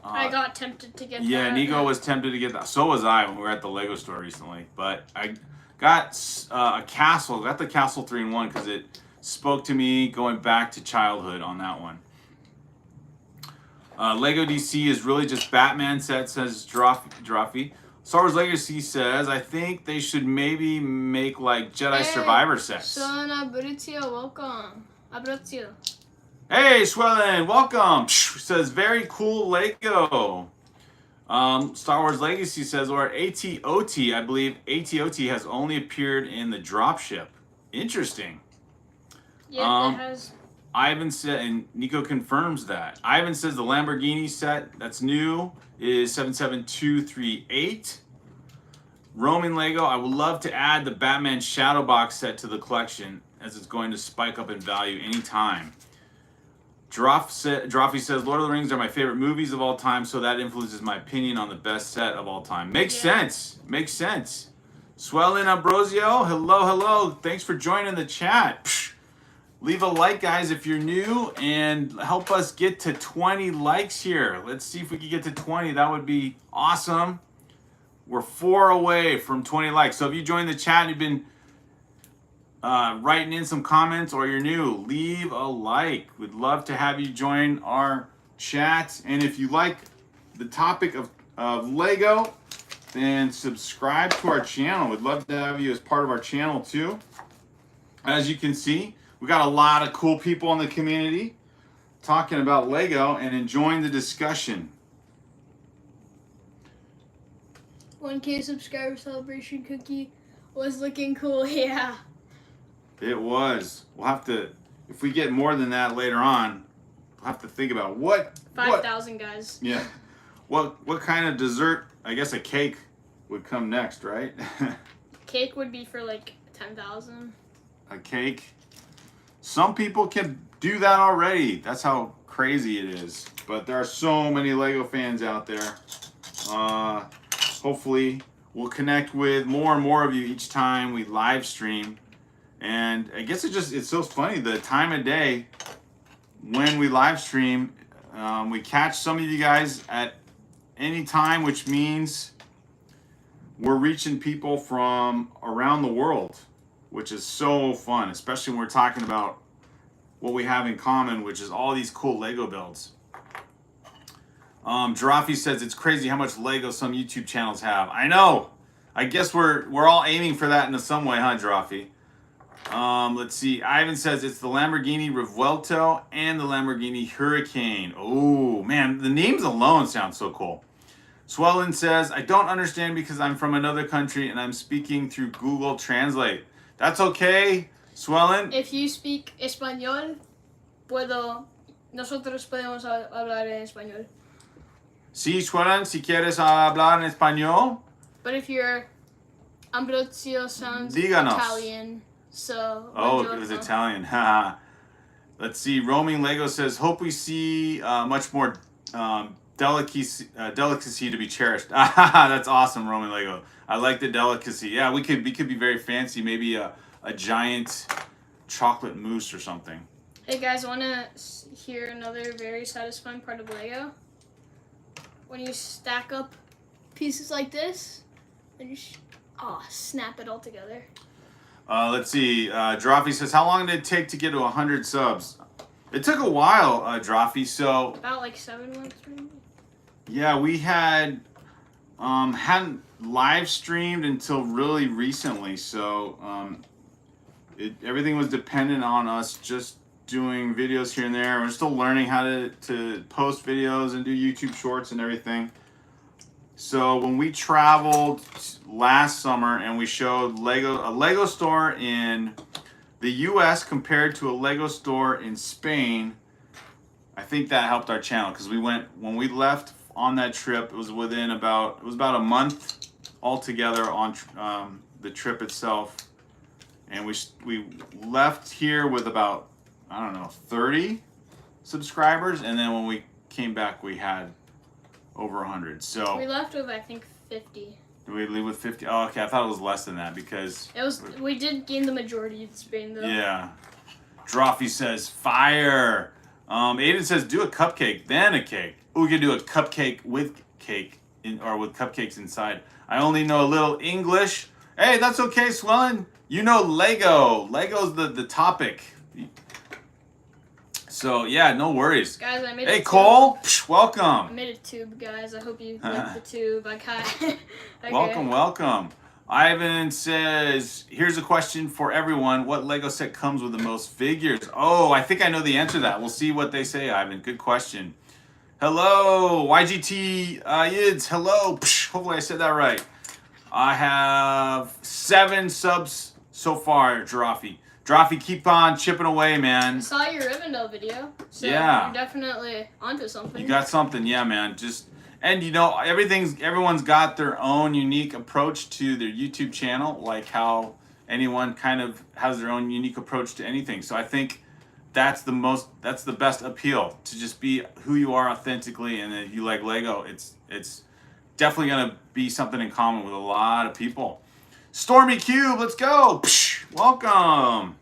I got tempted to get that. Yeah, Nico was tempted to get that. So was I when we were at the Lego store recently. But I got a castle. Got the Castle 3-in-1 because it spoke to me going back to childhood on that one. Lego DC is really just Batman set, says Drawfee. Star Wars Legacy says, I think they should maybe make like Jedi Survivor sets. Son Abrizio, welcome. Abrizio. Hey, Swellen, welcome. Says, very cool Lego. Star Wars Legacy says, or ATOT, I believe ATOT has only appeared in the dropship. Interesting. Yeah, it has. Ivan said, and Nico confirms that. Ivan says the Lamborghini set that's new is 77238. Roaming Lego, I would love to add the Batman Shadow Box set to the collection as it's going to spike up in value anytime. Drawfee says Lord of the Rings are my favorite movies of all time, so that influences my opinion on the best set of all time. Makes sense. Makes sense. Swellin Ambrosio, hello. Thanks for joining the chat. Leave a like, guys, if you're new, and help us get to 20 likes here. Let's see if we can get to 20. That would be awesome. We're 4 away from 20 likes. So if you joined the chat and you've been writing in some comments, or you're new, leave a like. We'd love to have you join our chat. And if you like the topic of Lego, then subscribe to our channel. We'd love to have you as part of our channel too. As you can see, we got a lot of cool people in the community talking about Lego and enjoying the discussion. 1K subscriber celebration cookie was looking cool, yeah. It was. We'll have to, if we get more than that later on, we'll have to think about what. 5,000 guys. Yeah. What kind of dessert? I guess a cake would come next, right? Cake would be for like 10,000. A cake. Some people can do that already. That's how crazy it is. But there are so many Lego fans out there. Hopefully, we'll connect with more and more of you each time we live stream. And I guess it's so funny, the time of day when we live stream, we catch some of you guys at any time, which means we're reaching people from around the world, which is so fun, especially when we're talking about what we have in common, which is all these cool Lego builds. Drawfee says it's crazy how much Lego some YouTube channels have. I know. I guess we're all aiming for that in some way, huh, Drawfee? Let's see. Ivan says it's the Lamborghini Revuelto and the Lamborghini Hurricane. Oh, man, the names alone sound so cool. Swellen says, I don't understand because I'm from another country and I'm speaking through Google Translate. That's okay, Swellen. If you speak español, nosotros podemos hablar en español. Sí, Swellen, si quieres hablar en español. But if you're Ambrosio sounds Díganos. Italian, so. Oh, it was Italian. Haha. Let's see. Roaming Lego says, hope we see much more delicacy to be cherished. That's awesome, Roman Lego. I like the delicacy. Yeah, we could be very fancy. Maybe a giant chocolate mousse or something. Hey guys, want to hear another very satisfying part of Lego? When you stack up pieces like this, and you snap it all together. Let's see. Drawfee says, how long did it take to get to 100 subs? It took a while, Drawfee. So about like 7 months, maybe. Yeah, we hadn't live streamed until really recently. So everything was dependent on us just doing videos here and there. We're still learning how to post videos and do YouTube shorts and everything. So when we traveled last summer and we showed a Lego store in the US compared to a Lego store in Spain, I think that helped our channel because when we left on that trip, it was about a month altogether on the trip itself. And we left here with about, I don't know, 30 subscribers, and then when we came back we had over 100. So we left with, I think, 50. Did we leave with 50? Oh, okay. I thought it was less than that because we did gain the majority in Spain though. Yeah. Drawfee says fire. Aiden says do a cupcake, then a cake. Ooh, we could do a cupcake with cake or with cupcakes inside. I only know a little English. Hey, that's okay, Swellen. You know Lego. Lego's the topic. So yeah, no worries. Guys, I made Hey, Cole, welcome. I made a tube, guys. I hope you like the tube. Okay. Welcome. Ivan says, here's a question for everyone. What Lego set comes with the most figures? Oh, I think I know the answer to that. We'll see what they say, Ivan. Good question. Hello, YGT Yids. Hello. Hopefully I said that right. I have 7 subs so far, Drawfee. Drawfee, keep on chipping away, man. I saw your Rivendell video. So yeah. You're definitely onto something. You got something, yeah, man. And you know, everyone's got their own unique approach to their YouTube channel, like how anyone kind of has their own unique approach to anything. So I think that's the best appeal, to just be who you are authentically, and if you like Lego, it's definitely gonna be something in common with a lot of people. Stormy Cube, let's go. Welcome.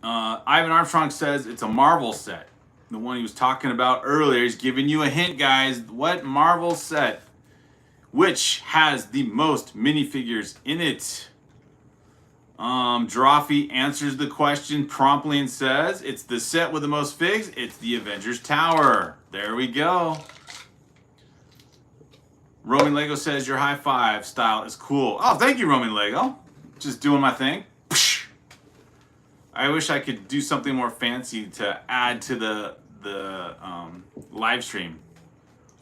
Ivan Armstrong says it's a Marvel set. The one he was talking about earlier. He's giving you a hint, guys. What Marvel set? Which has the most minifigures in it? Drawfee answers the question promptly and says it's the set with the most figs. It's the Avengers Tower. There we go. Roman Lego says your high five style is cool. Oh, thank you, Roman Lego. Just doing my thing. I wish I could do something more fancy to add to the live stream.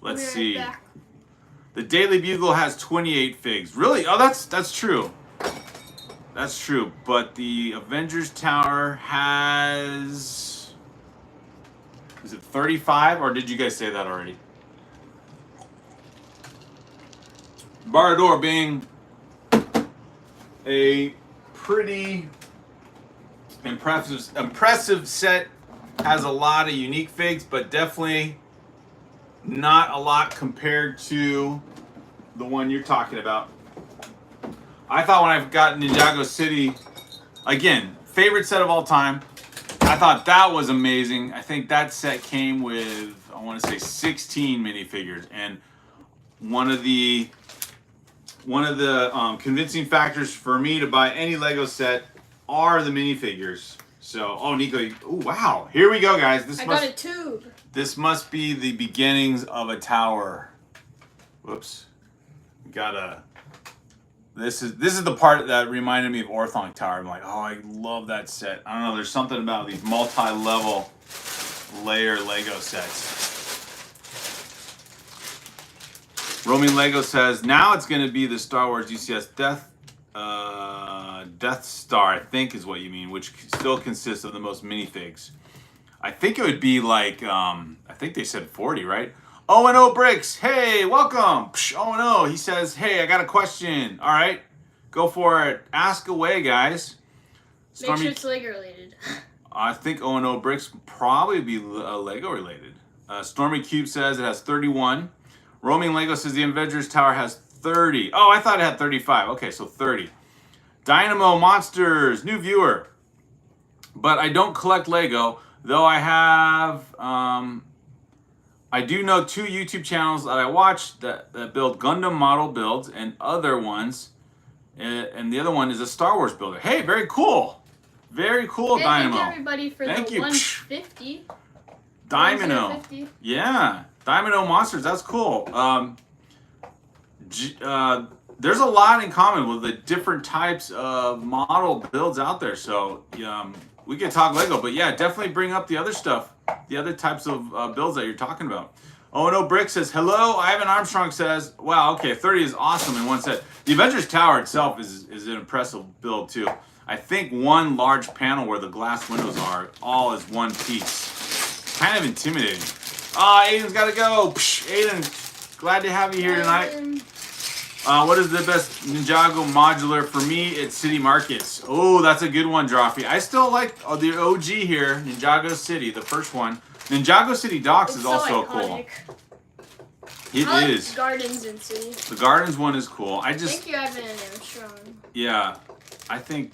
Let's see. Back. The Daily Bugle has 28 figs. Really? Oh, that's true. That's true. But the Avengers Tower has... Is it 35? Or did you guys say that already? Barad-Dur being a pretty impressive set, has a lot of unique figs, but definitely not a lot compared to the one you're talking about. I thought when I got Ninjago City, again, favorite set of all time, I thought that was amazing. I think that set came with, I want to say 16 minifigures, and one of the convincing factors for me to buy any Lego set are the minifigures. So, oh, Nico, oh, wow. Here we go, guys. I got a tube. This must be the beginnings of a tower. Whoops. This is the part that reminded me of Orthon Tower. I'm like, oh, I love that set. I don't know, there's something about these multi-level layer Lego sets. Roaming Lego says, now it's going to be the Star Wars UCS Death Star, I think is what you mean, which still consists of the most minifigs. I think it would be like, I think they said 40, right? O&O Bricks, hey, welcome. Psh, O&O, he says, hey, I got a question. All right, go for it. Ask away, guys. Make sure it's Lego related. I think O&O Bricks probably be Lego related. Stormy Cube says it has 31. Roaming Lego says the Avengers Tower has 30. Oh, I thought it had 35. Okay, so 30. Dynamo Monsters, new viewer. But I don't collect Lego, though I have... I do know 2 YouTube channels that I watch that build Gundam model builds and other ones. And the other one is a Star Wars builder. Hey, very cool. Very cool, Hey, Dynamo. thank you everybody for Thank the you. 150. Dynamo. 150. Yeah. Dynamo Monsters, that's cool. There's a lot in common with the different types of model builds out there. So we could talk Lego, but yeah, definitely bring up the other stuff, the other types of builds that you're talking about. Oh no, Brick says, hello. Ivan Armstrong says, wow, okay, 30 is awesome in one set. The Avengers Tower itself is an impressive build too. I think one large panel where the glass windows are all is one piece. Kind of intimidating. Aiden's got to go. Psh, Aiden, glad to have you here tonight. What is the best Ninjago modular? For me, it's City Markets. Oh, that's a good one, Drawfee. I still like the OG here, Ninjago City, the first one. Ninjago City Docks is also cool. It is. Gardens in City. The Gardens one is cool. Thank you, Ivan Armstrong. Yeah, I think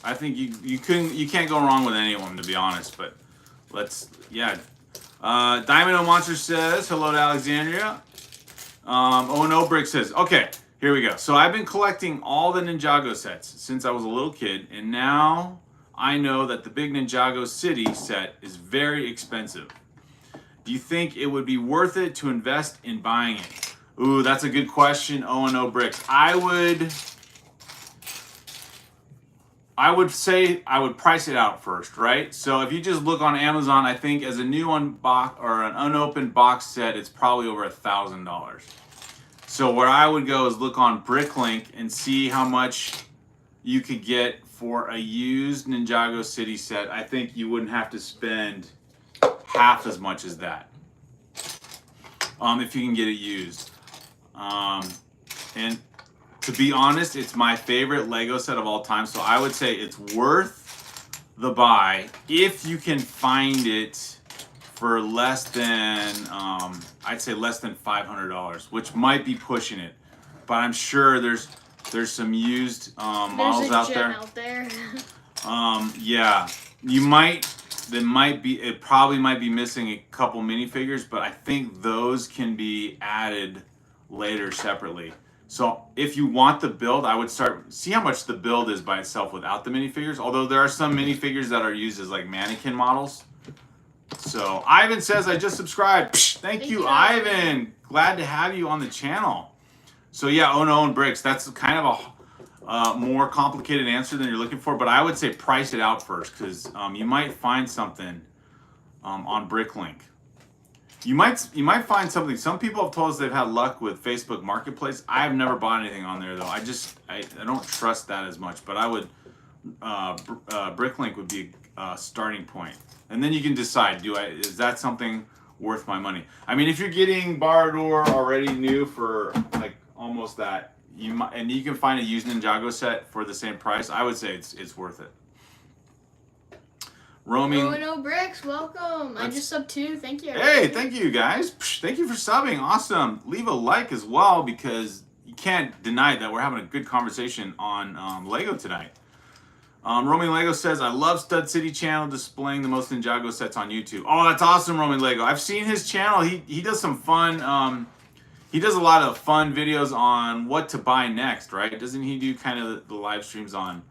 you can't go wrong with any of them, to be honest. But Diamond O Monster says hello to Alexandria. Oh no, Brick says okay. Here we go. So I've been collecting all the Ninjago sets since I was a little kid, and now I know that the big Ninjago City set is very expensive. Do you think it would be worth it to invest in buying it? Ooh, that's a good question. O&O Bricks. I would say I would price it out first, right? So if you just look on Amazon, I think as a new unbox or an unopened box set, it's probably over $1,000. So where I would go is look on Bricklink and see how much you could get for a used Ninjago City set. I think you wouldn't have to spend half as much as that if you can get it used. And to be honest, it's my favorite Lego set of all time. So I would say it's worth the buy if you can find it for less than, I'd say less than $500, which might be pushing it. But I'm sure there's some used models out there. Yeah, it probably might be missing a couple minifigures, but I think those can be added later separately. So if you want the build, I would see how much the build is by itself without the minifigures. Although there are some minifigures that are used as like mannequin models. So Ivan says, I just subscribed. Psh, thank you, Ivan. Glad to have you on the channel. So yeah, Own Bricks. That's kind of a more complicated answer than you're looking for. But I would say price it out first, because you might find something on Bricklink. You might find something. Some people have told us they've had luck with Facebook Marketplace. I have never bought anything on there though. I don't trust that as much. But I would Bricklink would be a starting point, and then you can decide: is that something worth my money? I mean, if you're getting Barad-Dur already new for like almost that, and you can find a used Ninjago set for the same price, I would say it's worth it. Roaming. Oh no, Bricks, welcome. I just subbed too. Thank you. Hey, thank you guys. Thank you for subbing. Awesome. Leave a like as well, because you can't deny that we're having a good conversation on Lego tonight. Roaming Lego says, I love Stud City channel displaying the most Ninjago sets on YouTube. Oh, that's awesome, Roaming Lego. I've seen his channel. He does some fun, he does a lot of fun videos on what to buy next, right? Doesn't he do kind of the live streams on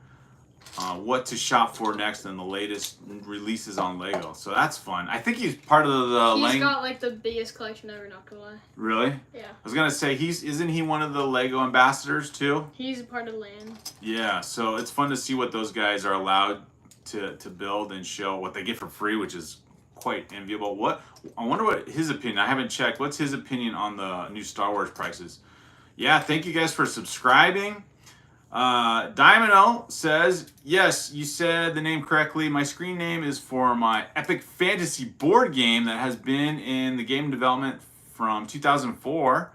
what to shop for next and the latest releases on Lego? So that's fun. I think he's part of the He's got like the biggest collection ever, not gonna lie. Really? Yeah. I was gonna say, isn't he one of the Lego ambassadors too? He's a part of LAN. Yeah, so it's fun to see what those guys are allowed to build and show what they get for free, which is quite enviable. I wonder what his opinion. I haven't checked. What's his opinion on the new Star Wars prices? Yeah, thank you guys for subscribing. Diamond says, yes, you said the name correctly. My screen name is for my epic fantasy board game that has been in the game development from 2004.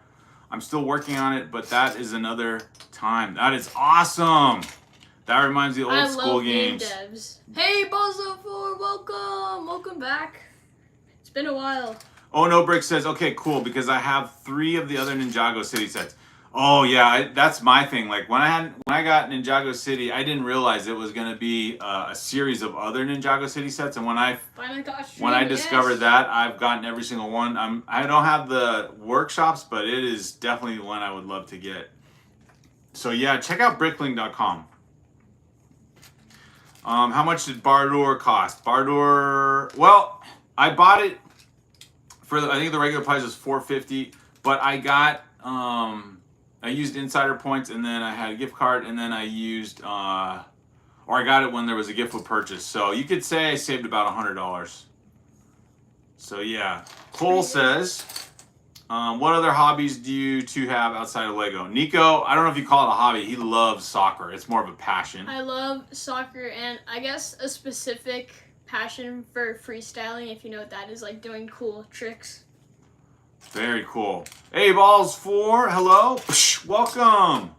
I'm still working on it, but that is another time. That is awesome. That reminds me of old school games. Game devs. Hey, Buzzer4, welcome back. It's been a while. Oh no, Brick says, okay, cool, because I have 3 of the other Ninjago City sets. Oh yeah, that's my thing. Like when I got Ninjago City, I didn't realize it was gonna be a series of other Ninjago City sets. And when I discovered that, I've gotten every single one. I don't have the workshops, but it is definitely one I would love to get. So yeah, check out brickling.com. How much did Barad-Dur cost? Barad-Dur, well, I bought it for I think the regular price was $4.50, but I got I used insider points, and then I had a gift card, and then I used, or I got it when there was a gift with purchase. So you could say I saved about $100. So yeah. Cole says, what other hobbies do you two have outside of Lego? Nico, I don't know if you call it a hobby. He loves soccer. It's more of a passion. I love soccer, and I guess a specific passion for freestyling, if you know what that is, like doing cool tricks. Very cool. Hey, Balls4, hello. Welcome.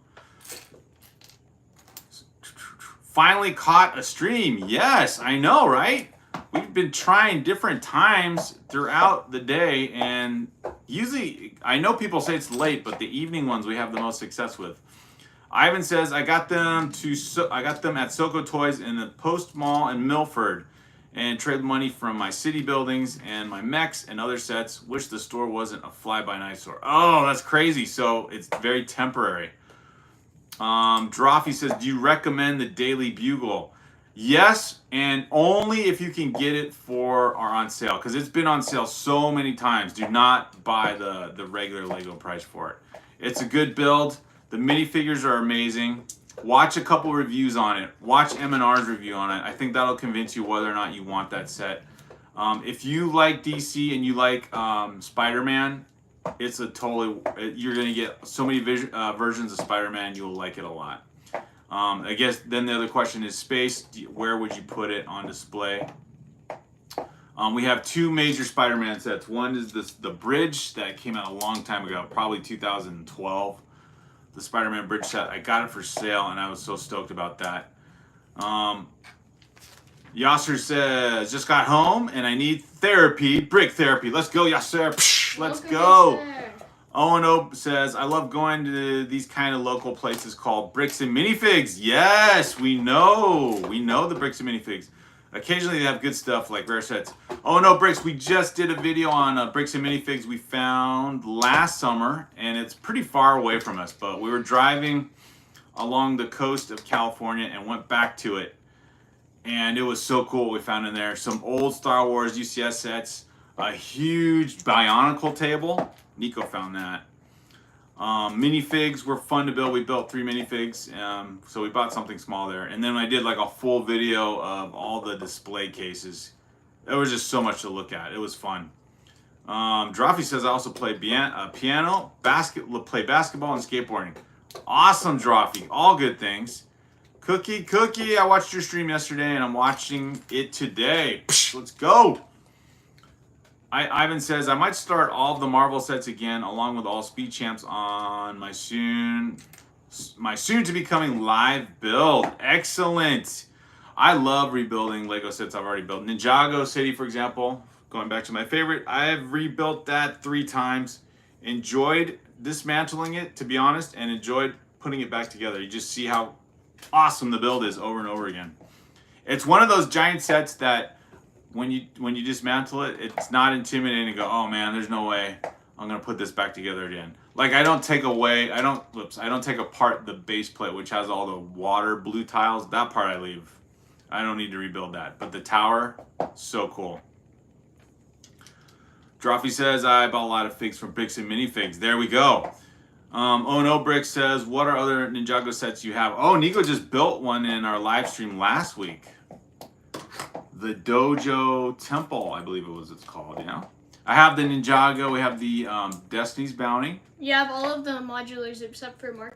Finally caught a stream. Yes, I know, right? We've been trying different times throughout the day, and usually, I know people say it's late, but the evening ones we have the most success with. Ivan says, I got them at Soko Toys in the Post Mall in Milford, and traded money from my city buildings and my mechs and other sets. Wish the store wasn't a fly-by-night store. Oh, that's crazy. So it's very temporary. Drawfee says, do you recommend the Daily Bugle? Yes, and only if you can get it for our on sale, because it's been on sale so many times. Do not buy the regular Lego price for it. It's a good build. The minifigures are amazing. Watch a couple reviews on it. Watch M&R's review on it. I think that'll convince you whether or not you want that set. If you like DC and you like Spider-Man, it's a you're going to get so many versions of Spider-Man, you'll like it a lot. I guess then the other question is space. Where would you put it on display? We have 2 major Spider-Man sets. One is the bridge that came out a long time ago, probably 2012. The Spider-Man bridge set. I got it for sale, and I was so stoked about that. Yasser says, just got home, and I need therapy. Brick therapy. Let's go, Yasser. Psh, let's go. O&O says, I love going to these kind of local places called Bricks and Minifigs. Yes, we know. We know the Bricks and Minifigs. Occasionally they have good stuff like rare sets. Oh no, Bricks, we just did a video on Bricks and Minifigs we found last summer, and it's pretty far away from us, but we were driving along the coast of California and went back to it, and it was so cool what we found in there. Some old Star Wars UCS sets, a huge Bionicle table. Nico found that. Minifigs were fun to build. We built 3 minifigs, so we bought something small there. And then I did like a full video of all the display cases. There was just so much to look at. It was fun. Drawfee says I also play piano, play basketball, and skateboarding. Awesome, Drawfee. All good things. Cookie, I watched your stream yesterday, and I'm watching it today. Psh, let's go. Ivan says, I might start all of the Marvel sets again, along with all Speed Champs on my soon to be coming live build. Excellent. I love rebuilding Lego sets I've already built. Ninjago City, for example, going back to my favorite, I've rebuilt that 3 times. Enjoyed dismantling it, to be honest, and enjoyed putting it back together. You just see how awesome the build is over and over again. It's one of those giant sets that when you dismantle it, it's not intimidating to go, oh man, there's no way I'm gonna put this back together again. Like I don't take apart the base plate, which has all the water blue tiles. That part I leave. I don't need to rebuild that. But the tower, so cool. Drawfee says, I bought a lot of figs from Bricks and Minifigs. There we go. Oh no, Brick says, what are other Ninjago sets you have? Oh, Nico just built one in our live stream last week. the Dojo Temple, I believe it's called, you know. I have the Ninjago, we have the Destiny's Bounty. You have all of the modulars except for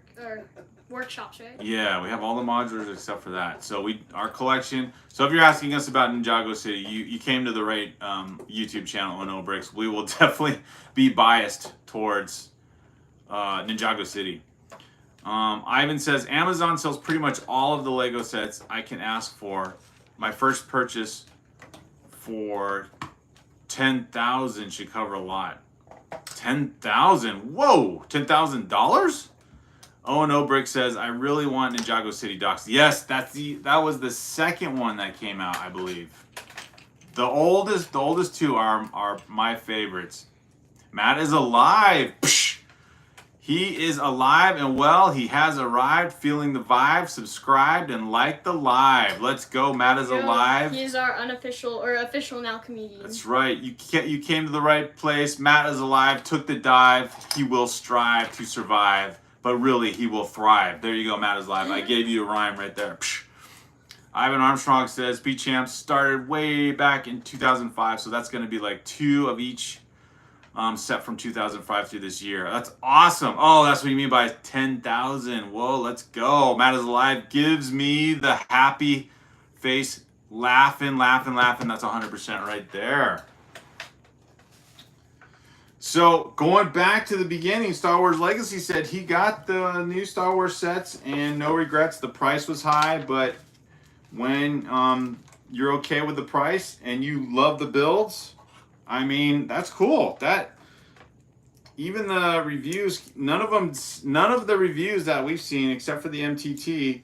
workshops, right? Yeah, we have all the modulars except for that. So our collection. So if you're asking us about Ninjago City, you came to the right YouTube channel on Bricks. We will definitely be biased towards Ninjago City. Ivan says Amazon sells pretty much all of the Lego sets I can ask for. My first purchase for 10,000 should cover a lot. 10,000? Whoa! $10,000? Oh, Brick says I really want Ninjago City Docks. Yes, that was the second one that came out, I believe. The oldest two are my favorites. Matt is alive. Psh! He is alive and well. He has arrived, feeling the vibe, subscribed, and liked the live. Let's go. Matt is alive. He's our unofficial or official now comedian. That's right. You came to the right place. Matt is alive, took the dive. He will strive to survive, but really he will thrive. There you go. Matt is alive. I gave you a rhyme right there. Psh. Ivan Armstrong says B-Champs started way back in 2005, so that's going to be like 2 of each. Set from 2005 through this year. That's awesome. Oh, that's what you mean by 10,000. Whoa, let's go. Matt is alive. Gives me the happy face. Laughing. That's 100% right there. So going back to the beginning, Star Wars Legacy said he got the new Star Wars sets and no regrets. The price was high, but when you're okay with the price and you love the builds, I mean, that's cool. That even the reviews, none of the reviews that we've seen except for the MTT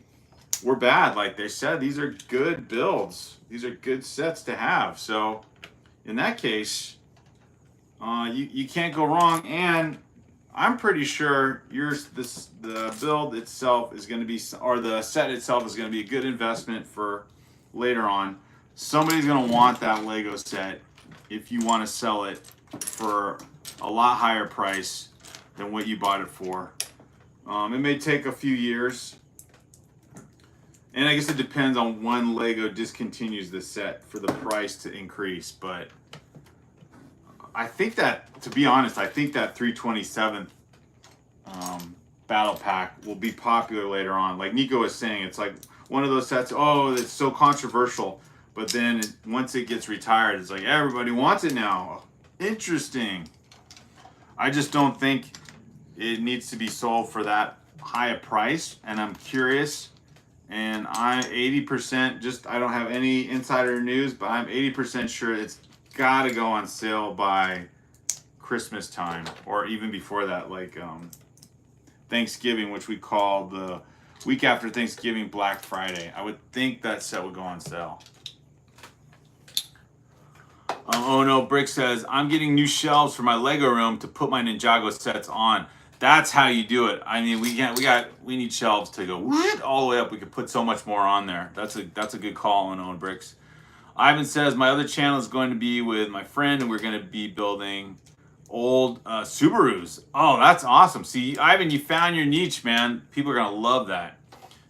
were bad. Like they said, these are good builds. These are good sets to have. So in that case, you can't go wrong. And I'm pretty sure the build itself is going to be, or the set itself is going to be a good investment for later on. Somebody's going to want that Lego set if you want to sell it for a lot higher price than what you bought it for. It may take a few years. And I guess it depends on when Lego discontinues the set for the price to increase. But I think that, to be honest, I think that 327th battle pack will be popular later on. Like Nico was saying, it's like one of those sets, oh, it's so controversial. But then once it gets retired, it's like everybody wants it now. Interesting. I just don't think it needs to be sold for that high a price. And I'm curious. And I'm 80%, I don't have any insider news, but I'm 80% sure it's got to go on sale by Christmas time. Or even before that, like Thanksgiving, which we call the week after Thanksgiving, Black Friday. I would think that set would go on sale. Brick says, I'm getting new shelves for my Lego room to put my Ninjago sets on. That's how you do it. I mean, we need shelves to go all the way up. We could put so much more on there. That's a good call on Bricks. Ivan says, my other channel is going to be with my friend, and we're going to be building old Subarus. Oh, that's awesome. See, Ivan, you found your niche, man. People are going to love that.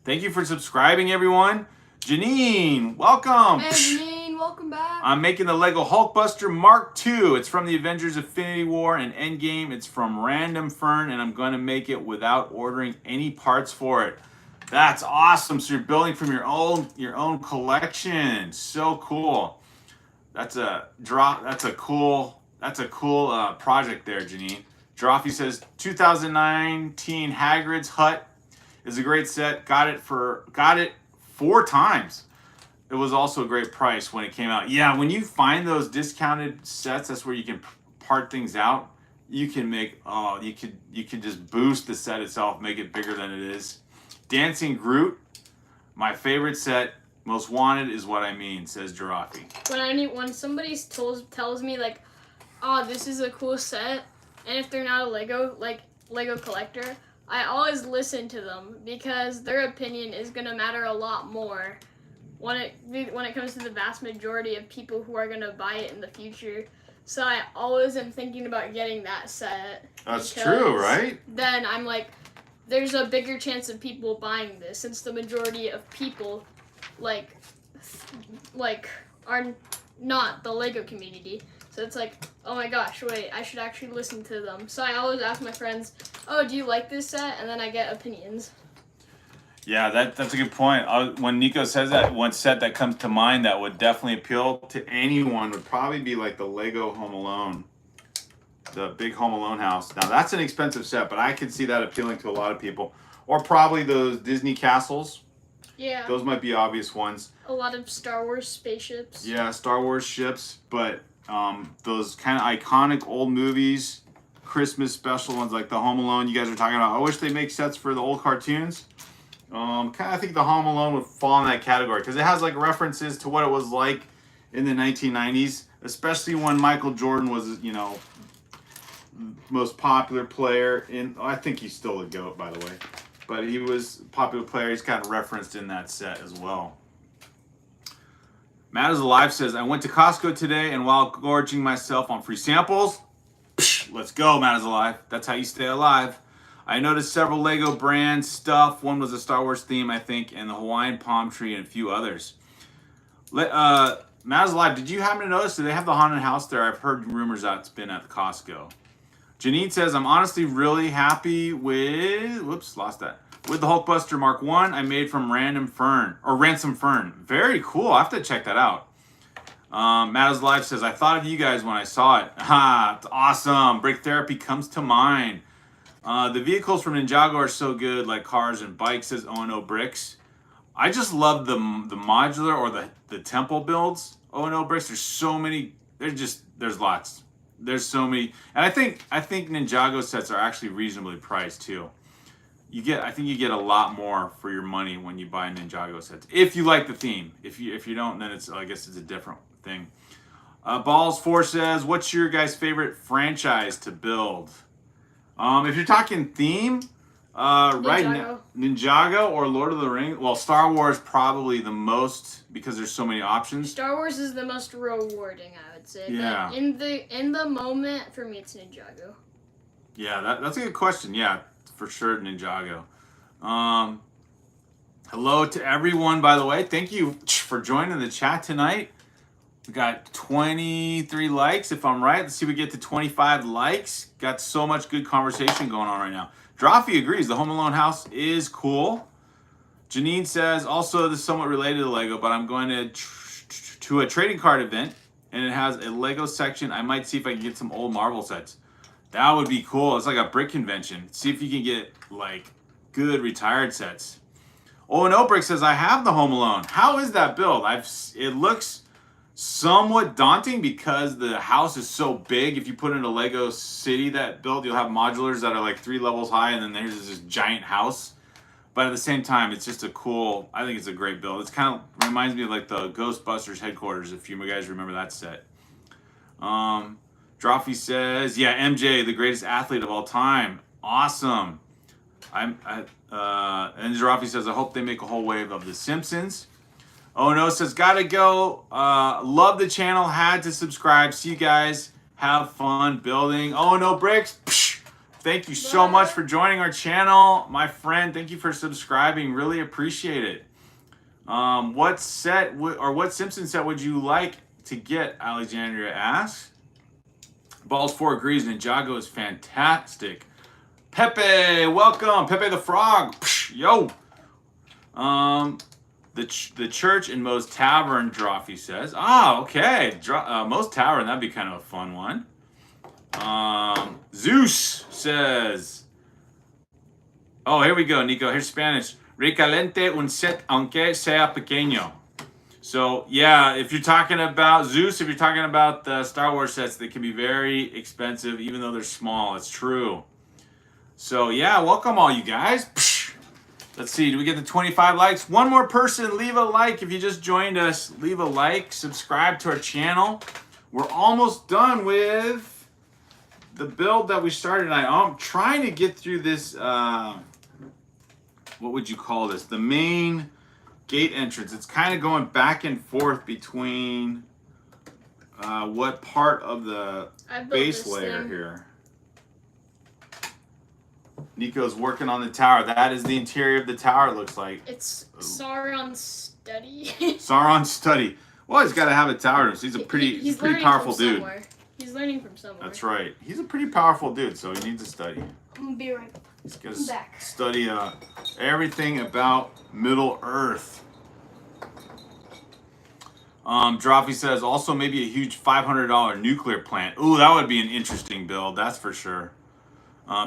Thank you for subscribing, everyone. Janine, welcome. Hey, Janine, welcome back. I'm making the Lego Hulkbuster Mark II. It's from the Avengers Infinity War and Endgame. It's from Random Fern, and I'm going to make it without ordering any parts for it. That's awesome. So you're building from your own collection. So cool. That's a cool project there, Janine. Drawfee says 2019 Hagrid's Hut is a great set. Got it 4 times. It was also a great price when it came out. Yeah, when you find those discounted sets, that's where you can part things out. You can make you could just boost the set itself, make it bigger than it is. Dancing Groot, my favorite set, most wanted is what I mean, says Giraffe. When somebody tells me like, oh, this is a cool set, and if they're not a Lego collector, I always listen to them because their opinion is gonna matter a lot more when it comes to the vast majority of people who are gonna buy it in the future. So I always am thinking about getting that set. That's true, right? Then I'm like, there's a bigger chance of people buying this since the majority of people like are not the Lego community. So it's like, oh my gosh, wait, I should actually listen to them. So I always ask my friends, oh, do you like this set? And then I get opinions. Yeah, that's a good point. When Nico says that, one set that comes to mind that would definitely appeal to anyone would probably be like the Lego Home Alone, the big Home Alone house. Now that's an expensive set, but I could see that appealing to a lot of people. Or probably those Disney castles. Yeah. Those might be obvious ones. A lot of Star Wars spaceships. Yeah, Star Wars ships, but those kind of iconic old movies, Christmas special ones like the Home Alone you guys are talking about. I wish they make sets for the old cartoons. I think the Home Alone would fall in that category because it has like references to what it was like in the 1990s, especially when Michael Jordan was, you know, most popular player in. I think he's still a GOAT, by the way, but he was a popular player. He's kind of referenced in that set as well. Matt is Alive says, I went to Costco today and while gorging myself on free samples, let's go, Matt is Alive. That's how you stay alive. I noticed several Lego brand stuff. One was a Star Wars theme, I think, and the Hawaiian palm tree and a few others. Matt is Alive, did you happen to notice, do they have the haunted house there? I've heard rumors that it's been at the Costco. Janine says, I'm honestly really happy with, whoops, lost that. With the Hulkbuster Mark 1 I made from Ransom Fern. Very cool. I have to check that out. Matt is Alive says, I thought of you guys when I saw it. Ha, it's awesome. Break Therapy comes to mind. The vehicles from Ninjago are so good, like cars and bikes, says O&O Bricks. I just love the modular or the temple builds. O&O Bricks, there's so many. There's lots. There's so many. And I think Ninjago sets are actually reasonably priced too. I think you get a lot more for your money when you buy Ninjago sets. If you like the theme. If you don't, then I guess it's a different thing. Balls4 says, what's your guys' favorite franchise to build? If you're talking theme, right now, Ninjago or Lord of the Rings. Well, Star Wars probably the most because there's so many options. Star Wars is the most rewarding, I would say. Yeah. But in the moment, for me, it's Ninjago. Yeah, that's a good question. Yeah, for sure, Ninjago. Hello to everyone, by the way. Thank you for joining the chat tonight. We got 23 likes, if I'm right. Let's see if we get to 25 likes. Got so much good conversation going on right now. Drawfee agrees. The Home Alone house is cool. Janine says, also, this is somewhat related to Lego, but I'm going to a trading card event, and it has a Lego section. I might see if I can get some old Marvel sets. That would be cool. It's like a brick convention. See if you can get, like, good retired sets. O&O Brick says, I have the Home Alone. How is that build? It looks somewhat daunting because the house is so big. If you put in a Lego city that build, you'll have modulars that are like 3 levels high, and then there's this giant house. But at the same time, it's just I think it's a great build. It's kind of reminds me of like the Ghostbusters headquarters, if you guys remember that set. Drawfee says, yeah, MJ, the greatest athlete of all time. Awesome. And Drawfee says, I hope they make a whole wave of The Simpsons. Oh no, says, gotta go. Love the channel, had to subscribe. See you guys. Have fun building. Oh no, Bricks. Psh, thank you so much for joining our channel. My friend, thank you for subscribing. Really appreciate it. What Simpson set would you like to get? Alexandria asks. Balls4 agrees. Ninjago is fantastic. Pepe, welcome. Pepe the Frog. Psh, yo. The church in Moe's Tavern, Drawfee says. Ah, okay. Moe's Tavern, that'd be kind of a fun one. Zeus says. Oh, here we go, Nico. Here's Spanish. Recalente un set aunque sea pequeño. So, yeah, if you're talking about Zeus, if you're talking about the Star Wars sets, they can be very expensive, even though they're small. It's true. So, yeah, welcome all you guys. Psh. Let's see, do we get to 25 likes? One more person, leave a like if you just joined us. Leave a like, subscribe to our channel. We're almost done with the build that we started tonight. I'm trying to get through this, what would you call this? The main gate entrance. It's kind of going back and forth between what part of the base layer here. Nico's working on the tower. That is the interior of the tower, it looks like. It's Sauron's study. Sauron's study. Well, he's got to have a tower. He's a pretty powerful dude. Somewhere. He's learning from somewhere. That's right. He's a pretty powerful dude, so he needs to study. I'm gonna be right back. He's got to study everything about Middle Earth. Drophy says also maybe a huge $500 nuclear plant. Ooh, that would be an interesting build. That's for sure.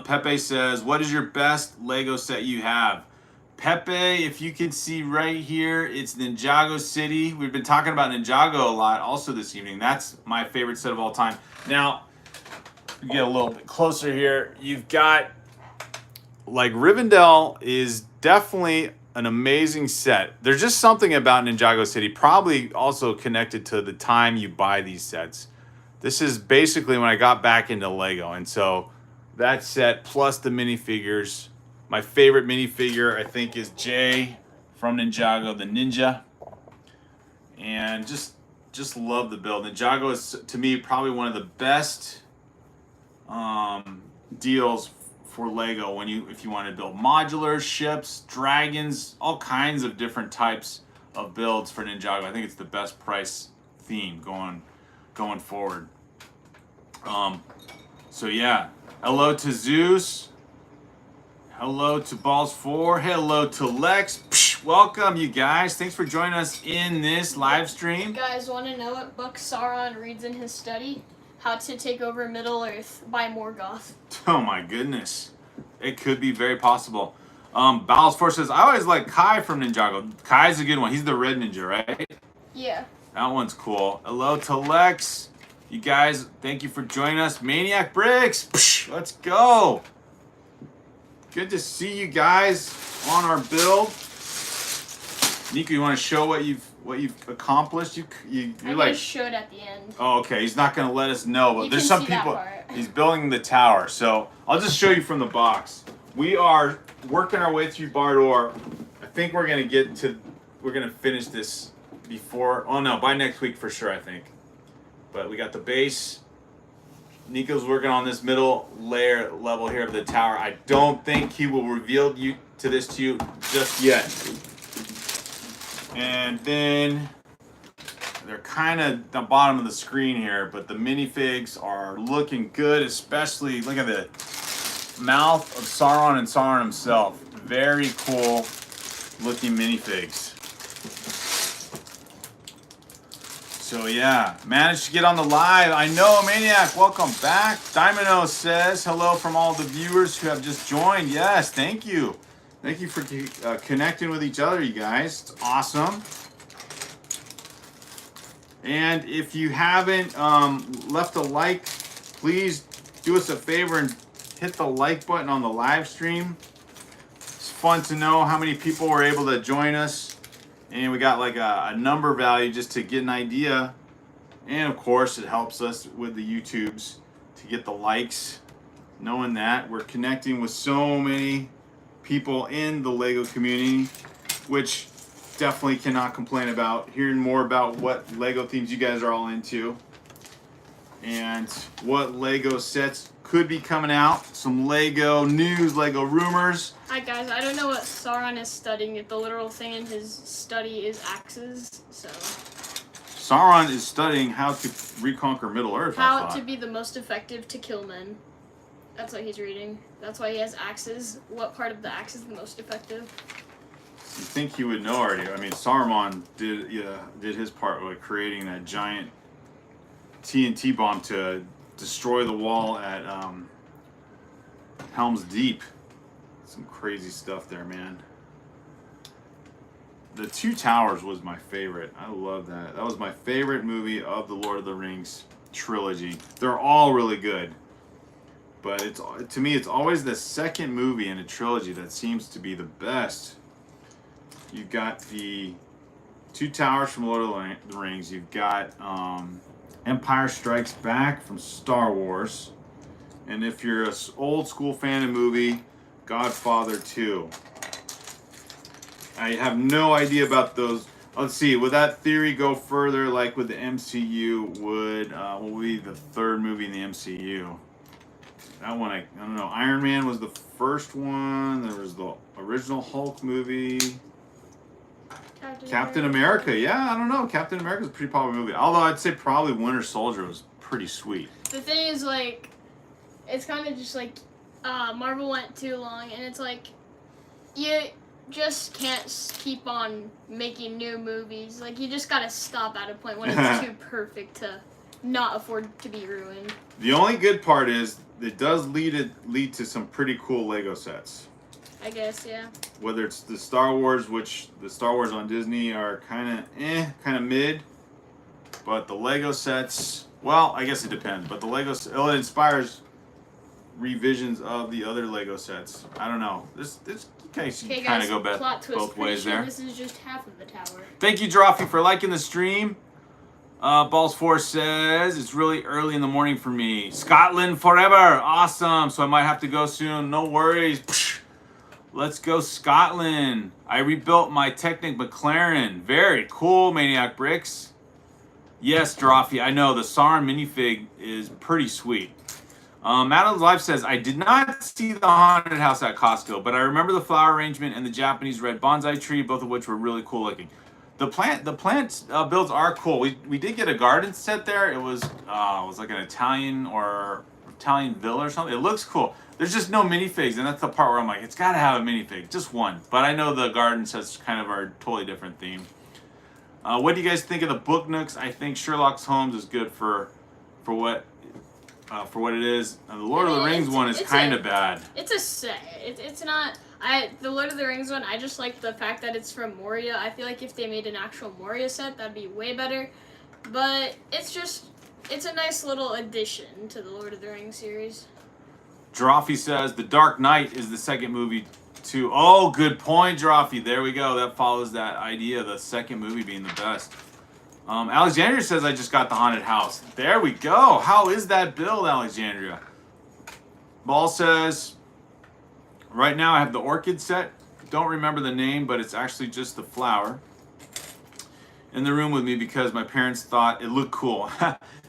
Pepe says, what is your best Lego set you have? Pepe, if you can see right here, it's Ninjago City. We've been talking about Ninjago a lot also this evening. That's my favorite set of all time. Now, get a little bit closer here. You've got, like, Rivendell is definitely an amazing set. There's just something about Ninjago City, probably also connected to the time you buy these sets. This is basically when I got back into Lego, and so that set plus the minifigures. My favorite minifigure, I think, is Jay from Ninjago, the Ninja. And just love the build. Ninjago is, to me, probably one of the best deals for Lego if you want to build modular ships, dragons, all kinds of different types of builds for Ninjago. I think it's the best price theme going forward. So yeah, hello to Zeus. Hello to Balls4. Hello to Lex. Psh, welcome, you guys. Thanks for joining us in this live stream. You guys want to know what book Sauron reads in his study? How to Take Over Middle-earth by Morgoth. Oh my goodness. It could be very possible. Balls4 says, I always like Kai from Ninjago. Kai's a good one. He's the red ninja, right? Yeah. That one's cool. Hello to Lex. You guys, thank you for joining us. Maniac Bricks. Psh, let's go. Good to see you guys on our build. Nico, you want to show what you've accomplished? I like just showed at the end. Oh, okay. He's not going to let us know, but you there's some people. He's building the tower, so I'll just show you from the box. We are working our way through Barad-Dur. I think we're going to finish this before. Oh no, by next week for sure, I think. But we got the base. Nico's working on this middle level here of the tower. I don't think he will reveal this to you just yet. And then they're kind of the bottom of the screen here, but the minifigs are looking good, especially look at the mouth of Sauron and Sauron himself. Very cool looking minifigs. So yeah, managed to get on the live. I know, Maniac, welcome back. Dymino says hello from all the viewers who have just joined. Yes, thank you. Thank you for connecting with each other, you guys. It's awesome. And if you haven't left a like, please do us a favor and hit the like button on the live stream. It's fun to know how many people were able to join us. And we got like a number value just to get an idea. And of course, it helps us with the YouTubes to get the likes. Knowing that we're connecting with so many people in the Lego community, which definitely cannot complain about. Hearing more about what Lego themes you guys are all into. And what Lego sets could be coming out. Some Lego news, Lego rumors. Hi guys, I don't know what Sauron is studying. If the literal thing in his study is axes, so. Sauron is studying how to reconquer Middle Earth. How to be the most effective to kill men. That's what he's reading. That's why he has axes. What part of the axe is the most effective? You think he would know already? I mean, Saruman did his part with creating that giant TNT bomb to destroy the wall at Helm's Deep. Some crazy stuff there, man. The Two Towers was my favorite. I love that. That was my favorite movie of the Lord of the Rings trilogy. They're all really good. But to me, it's always the second movie in a trilogy that seems to be the best. You've got the Two Towers from Lord of the Rings. You've got Empire Strikes Back from Star Wars. And if you're an old school fan of movie, Godfather 2. I have no idea about those. Let's see, would that theory go further, like with the MCU, what will be the third movie in the MCU? That one, I don't know. Iron Man was the first one. There was the original Hulk movie. Captain America. Yeah, I don't know. Captain America's a pretty popular movie. Although I'd say probably Winter Soldier was pretty sweet. The thing is, like, it's kind of just like Marvel went too long, and it's like you just can't keep on making new movies. Like, you just gotta stop at a point when it's too perfect to not afford to be ruined. The only good part is it does lead to some pretty cool Lego sets. I guess, yeah. Whether it's the Star Wars, which the Star Wars on Disney are kind of mid, but the Lego sets, well, I guess it depends. But the Lego, it inspires revisions of the other Lego sets. I don't know. This case you kind of go both ways sure there. This is just half of the tower. Thank you, Drawfee, for liking the stream. Balls 4 says it's really early in the morning for me. Scotland forever, awesome. So I might have to go soon. No worries. Let's go Scotland. I rebuilt my Technic McLaren. Very cool, Maniac Bricks. Yes, Drawfee, I know the Sauron minifig is pretty sweet. Madeline's Life says, I did not see the haunted house at Costco, but I remember the flower arrangement and the Japanese red bonsai tree, both of which were really cool looking. The plant builds are cool. We did get a garden set there. It was like an Italian villa or something. It looks cool. There's just no minifigs, and that's the part where I'm like, it's got to have a minifig, just one. But I know the garden sets kind of are a totally different theme. What do you guys think of the book nooks? I think Sherlock Holmes is good for what it is. The Lord of the Rings one is kind of bad. It's a set. It's not. The Lord of the Rings one, I just like the fact that it's from Moria. I feel like if they made an actual Moria set, that'd be way better. But it's a nice little addition to the Lord of the Rings series. Drawfee says The Dark Knight is the second movie to. Oh, good point, Drawfee. There we go. That follows that idea of the second movie being the best. Alexandria says I just got the haunted house. There we go. How is that build, Alexandria? Ball says, right now I have the orchid set. Don't remember the name, but it's actually just the flower in the room with me because my parents thought it looked cool.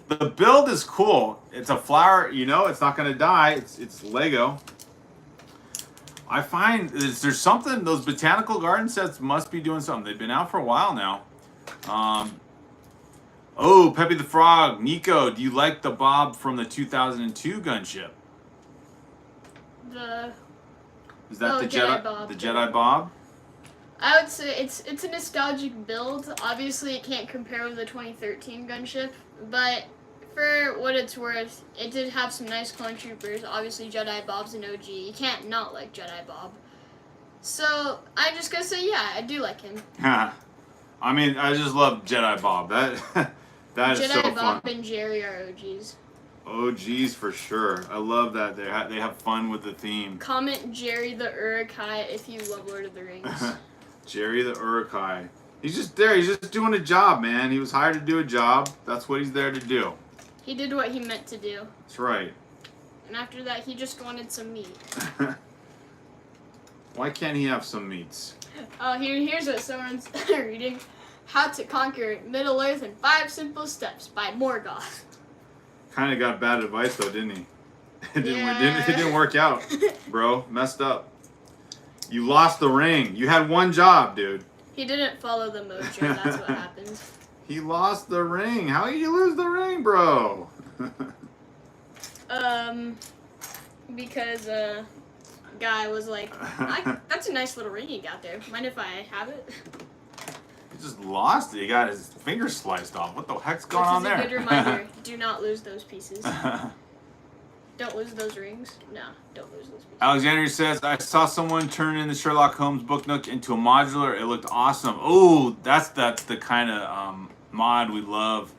The build is cool. It's a flower, it's not going to die. It's Lego. I find there's something, those botanical garden sets must be doing something. They've been out for a while now. Oh, Peppy the Frog. Nico, do you like the Bob from the 2002 gunship? Is that the Jedi Bob? The Jedi Bob? I would say it's a nostalgic build. Obviously, it can't compare with the 2013 gunship, but for what it's worth, it did have some nice clone troopers. Obviously, Jedi Bob's an OG. You can't not like Jedi Bob. So, I'm just gonna say, yeah, I do like him. I mean, I just love Jedi Bob. That is Jedi so fun. Jedi Bob and Jerry are OGs. OGs for sure. I love that they have fun with the theme. Comment Jerry the Uruk-hai if you love Lord of the Rings. Jerry the Uruk-hai. He's just there. He's just doing a job, man. He was hired to do a job. That's what he's there to do. He did what he meant to do. That's right. And after that, he just wanted some meat. Why can't he have some meats? Here's what someone's reading. How to Conquer Middle-earth in 5 Simple Steps by Morgoth. Kind of got bad advice, though, didn't he? It didn't work out, bro. Messed up. You lost the ring. You had one job, dude. He didn't follow the mojo. That's what happened. He lost the ring. How did you lose the ring, bro? Because guy was like, that's a nice little ring you got there. Mind if I have it? He just lost it. He got his finger sliced off. What the heck's going on there? This is a good reminder. Do not lose those pieces. Don't lose those rings. No, don't lose those pieces. Alexandria says, I saw someone turn in the Sherlock Holmes book nook into a modular. It looked awesome. Oh, that's the kind of mod we love.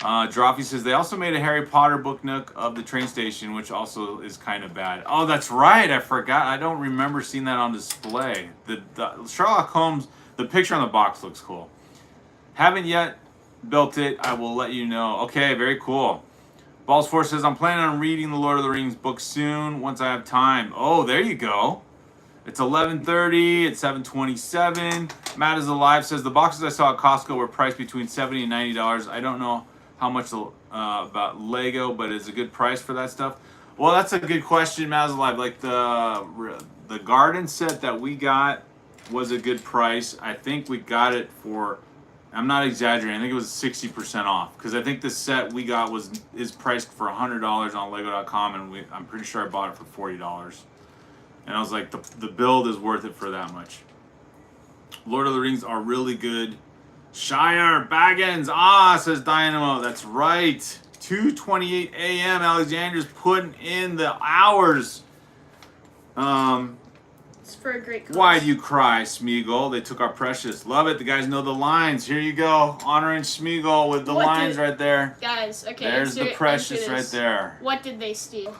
Drawfee says, they also made a Harry Potter book nook of the train station, which also is kind of bad. Oh, that's right. I forgot. I don't remember seeing that on display. The Sherlock Holmes, the picture on the box looks cool. Haven't yet built it. I will let you know. Okay, very cool. Balls 4 says, I'm planning on reading the Lord of the Rings book soon once I have time. Oh, there you go. It's 11:30. It's 7:27. Matt is Alive says, the boxes I saw at Costco were priced between $70 and $90. I don't know how much about Lego, but it's a good price for that stuff. Well, that's a good question, Matt is Alive. Like the garden set that we got was a good price. I think we got it for, I'm not exaggerating, I think it was 60% off. Because I think the set we got is priced for $100 on Lego.com, and I'm pretty sure I bought it for $40. And I was like, the build is worth it for that much. Lord of the Rings are really good. Shire, Baggins, says Dynamo. That's right. 2:28 a.m. Alexander's putting in the hours. It's for a great cause. Why do you cry, Smeagol? They took our precious. Love it. The guys know the lines. Here you go. Honoring Smeagol with the lines right there. Guys, okay. There's the precious right there. What did they steal?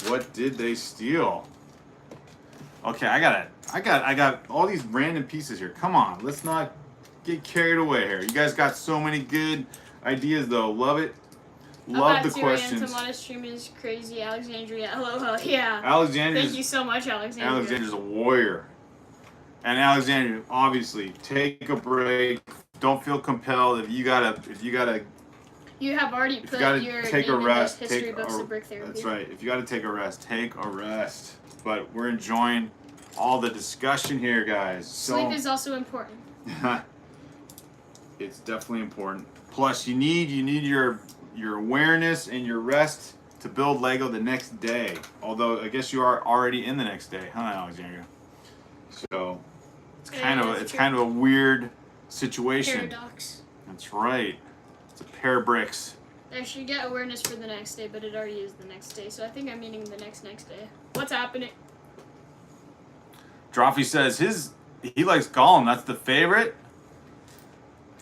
What did they steal? Okay, I got all these random pieces here. Come on, let's not get carried away here. You guys got so many good ideas though. Love it. Love the questions. Stream is crazy. Alexandria, LOL. Yeah. Alexandria. Thank you so much, Alexandria. Alexandria's a warrior. And Alexandria, obviously, take a break. Don't feel compelled. If you gotta. You have already put your take name a rest. in those history books of brick therapy. That's right. If you gotta take a rest, take a rest. But we're enjoying all the discussion here, guys. Sleep is also important. It's definitely important. Plus, you need your awareness and your rest to build Lego the next day. Although I guess you are already in the next day, huh, Alexandria? So it's kind of a weird situation. Paradox. That's right. It's a pair of bricks. I should get awareness for the next day, but it already is the next day, so I think I'm meaning the next day. What's happening? Drawfee says he likes Gollum. That's the favorite.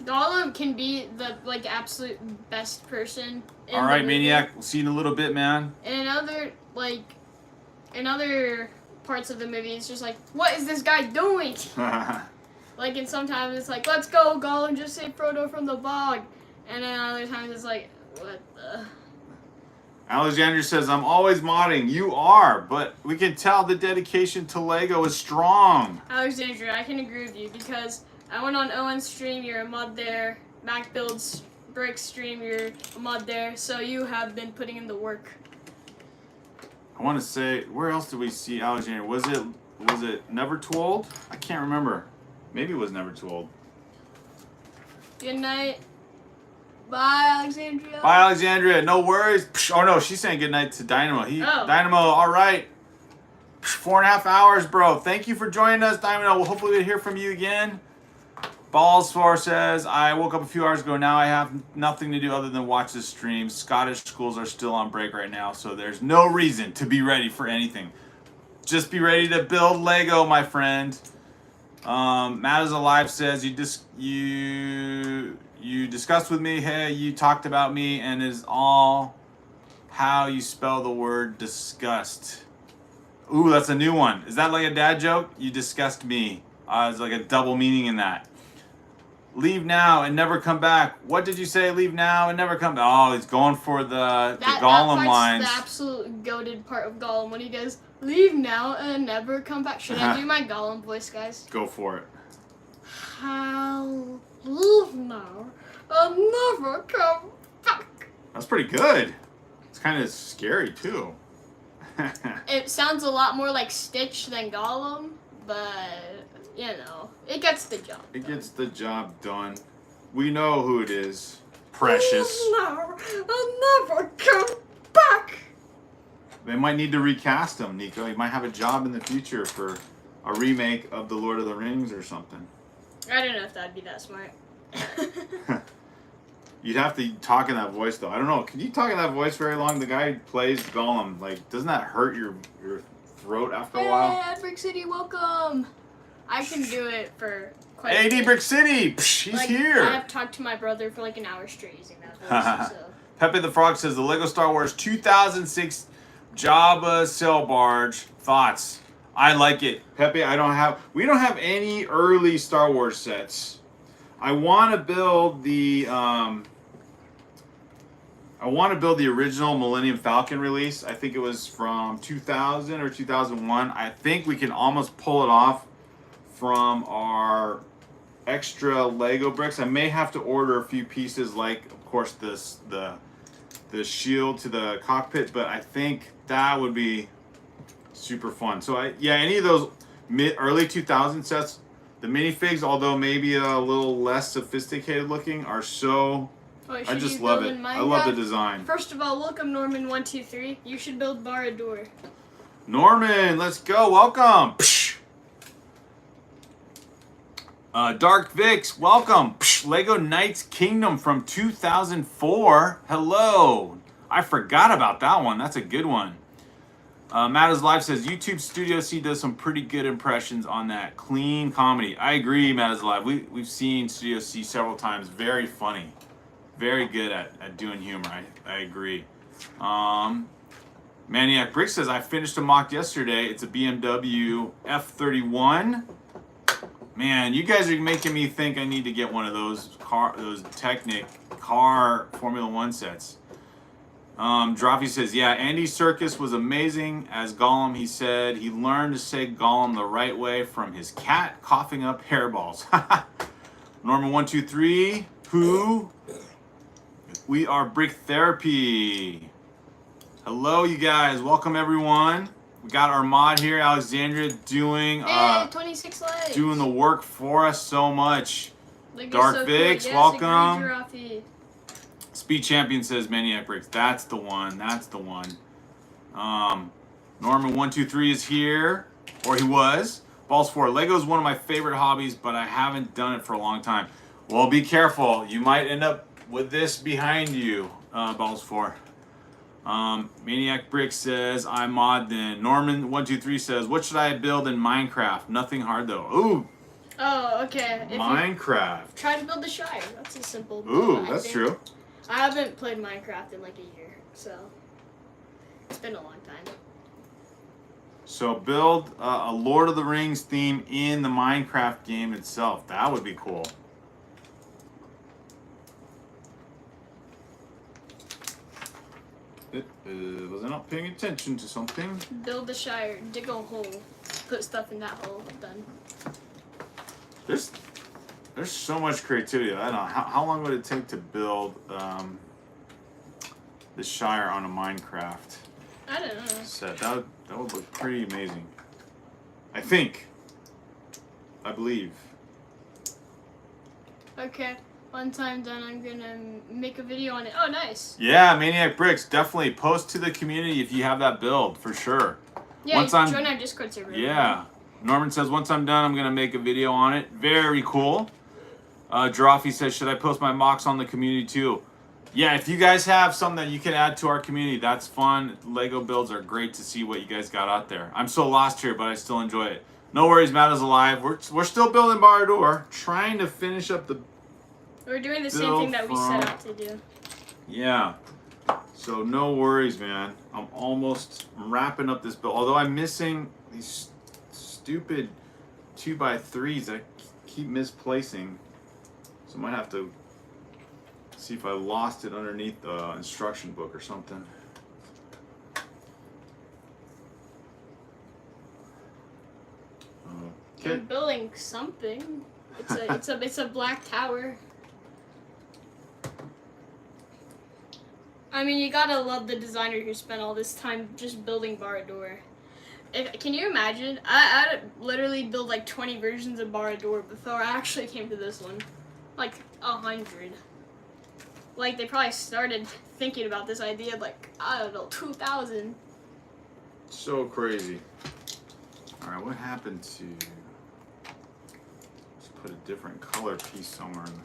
Gollum can be the absolute best person. All right, Maniac. We'll see you in a little bit, man. And in other parts of the movie, it's just like, what is this guy doing? And sometimes it's like, let's go, Gollum, just save Frodo from the bog. And then other times it's like, what the? Alexander says, I'm always modding. You are, but we can tell the dedication to Lego is strong. Alexandria, I can agree with you because I went on Owen's stream, you're a mod there. Mac Builds Brick stream, you're a mod there. So you have been putting in the work. I want to say, where else did we see Alexander? Was it Never Too Old? I can't remember. Maybe it was Never Too Old. Good night. Bye, Alexandria. Bye, Alexandria. No worries. Oh, no, she's saying good night to Dynamo. Dynamo, all right. 4.5 hours, bro. Thank you for joining us, Dynamo. We'll hopefully hear from you again. Balls4 says, I woke up a few hours ago. Now I have nothing to do other than watch this stream. Scottish schools are still on break right now, so there's no reason to be ready for anything. Just be ready to build Lego, my friend. Matt is Alive says, you discussed with me, hey, you talked about me, and is all how you spell the word disgust. Ooh, that's a new one. Is that like a dad joke? You disgust me. There's like a double meaning in that. Leave now and never come back. What did you say? Leave now and never come back. Oh, he's going for the Gollum lines. That's the absolute goated part of Gollum when he goes, leave now and never come back. Should I do my Gollum voice, guys? Go for it. I'll leave now and never come back. That's pretty good. It's kind of scary, too. It sounds a lot more like Stitch than Gollum, but, you know, it gets the job done. It gets the job done. We know who it is. Precious. No, I'll never come back. They might need to recast him, Nico. He might have a job in the future for a remake of The Lord of the Rings or something. I don't know if that'd be that smart. You'd have to talk in that voice, though. I don't know. Can you talk in that voice very long? The guy who plays Gollum. Like, doesn't that hurt your throat after a while? Hey, Brick City, welcome. I can do it for quite AD a bit. Brick City! Psh, he's here! I have talked to my brother for like an hour straight using that voice. So. Pepe the Frog says, the Lego Star Wars 2006 Jabba Sail Barge. Thoughts? I like it. Pepe, we don't have any early Star Wars sets. I want to build the original Millennium Falcon release. I think it was from 2000 or 2001. I think we can almost pull it off from our extra Lego bricks. I may have to order a few pieces, like of course the shield to the cockpit, but I think that would be super fun. So any of those, early 2000 sets. The minifigs, although maybe a little less sophisticated looking, are so. Wait, I should just you love build it. in I love the Minecraft? design. First of all, welcome Norman123. You should build Barad-Dur. Norman, let's go. Welcome. Psh. Dark Vix, welcome. Psh. Lego Knights Kingdom from 2004. Hello. I forgot about that one. That's a good one. Matt is Live says YouTube Studio C does some pretty good impressions on that clean comedy. I agree, Matt is Live. We've seen Studio C several times. Very funny. Very good at doing humor. I agree. Maniac Brick says, I finished a mock yesterday. It's a BMW F31. Man, you guys are making me think I need to get one of those Technic car Formula One sets. Droffy says, yeah, Andy Serkis was amazing as Gollum. He said he learned to say Gollum the right way from his cat coughing up hairballs. Norman123, who? We are Brick Therapy. Hello, you guys. Welcome, everyone. We got our mod here, Alexandria, doing 26 likes. doing the work for us so much. Like, Dark so Vix, cool. Yes, welcome. agree, Droffy. Speed Champion says Maniac Bricks. That's the one. That's the one. Norman123 is here, or he was. Balls 4. Lego is one of my favorite hobbies, but I haven't done it for a long time. Well, be careful. You might end up with this behind you, Balls 4. Maniac Brick says, I mod then. Norman123 says, what should I build in Minecraft? Nothing hard though. Ooh. Oh, okay. Minecraft. Try to build the Shire. That's a simple build. Ooh, that's true. I haven't played Minecraft in like a year, so it's been a long time. So build a Lord of the Rings theme in the Minecraft game itself. That would be cool. Was I not paying attention to something? Build the Shire, dig a hole, put stuff in that hole, done. There's so much creativity. I don't know. How long would it take to build the Shire on a Minecraft I don't know. set? That would look pretty amazing. I think. I believe. Okay, once I'm done, I'm gonna make a video on it. Oh, nice. Yeah, Maniac Bricks. Definitely post to the community if you have that build, for sure. Yeah, join our Discord server. Yeah. Norman says, once I'm done, I'm going to make a video on it. Very cool. Droffy says, should I post my mocks on the community too? Yeah, if you guys have something that you can add to our community, that's fun. Lego builds are great to see what you guys got out there. I'm so lost here, but I still enjoy it. No worries, Matt is alive. We're still building Barad-Dur, trying to finish up the We're doing the same thing that we set out to do. Yeah. So no worries, man. I'm almost wrapping up this build. Although I'm missing these stupid 2x3s I keep misplacing. So I might have to see if I lost it underneath the instruction book or something. Okay. I'm building something. It's a black tower. I mean, you gotta love the designer who spent all this time just building Barad-Dur. Can you imagine? I literally built like 20 versions of Barad-Dur before I actually came to this one. Like 100. Like they probably started thinking about this idea like, I don't know, 2000. So crazy. Alright, what happened to... Let's put a different color piece somewhere in the...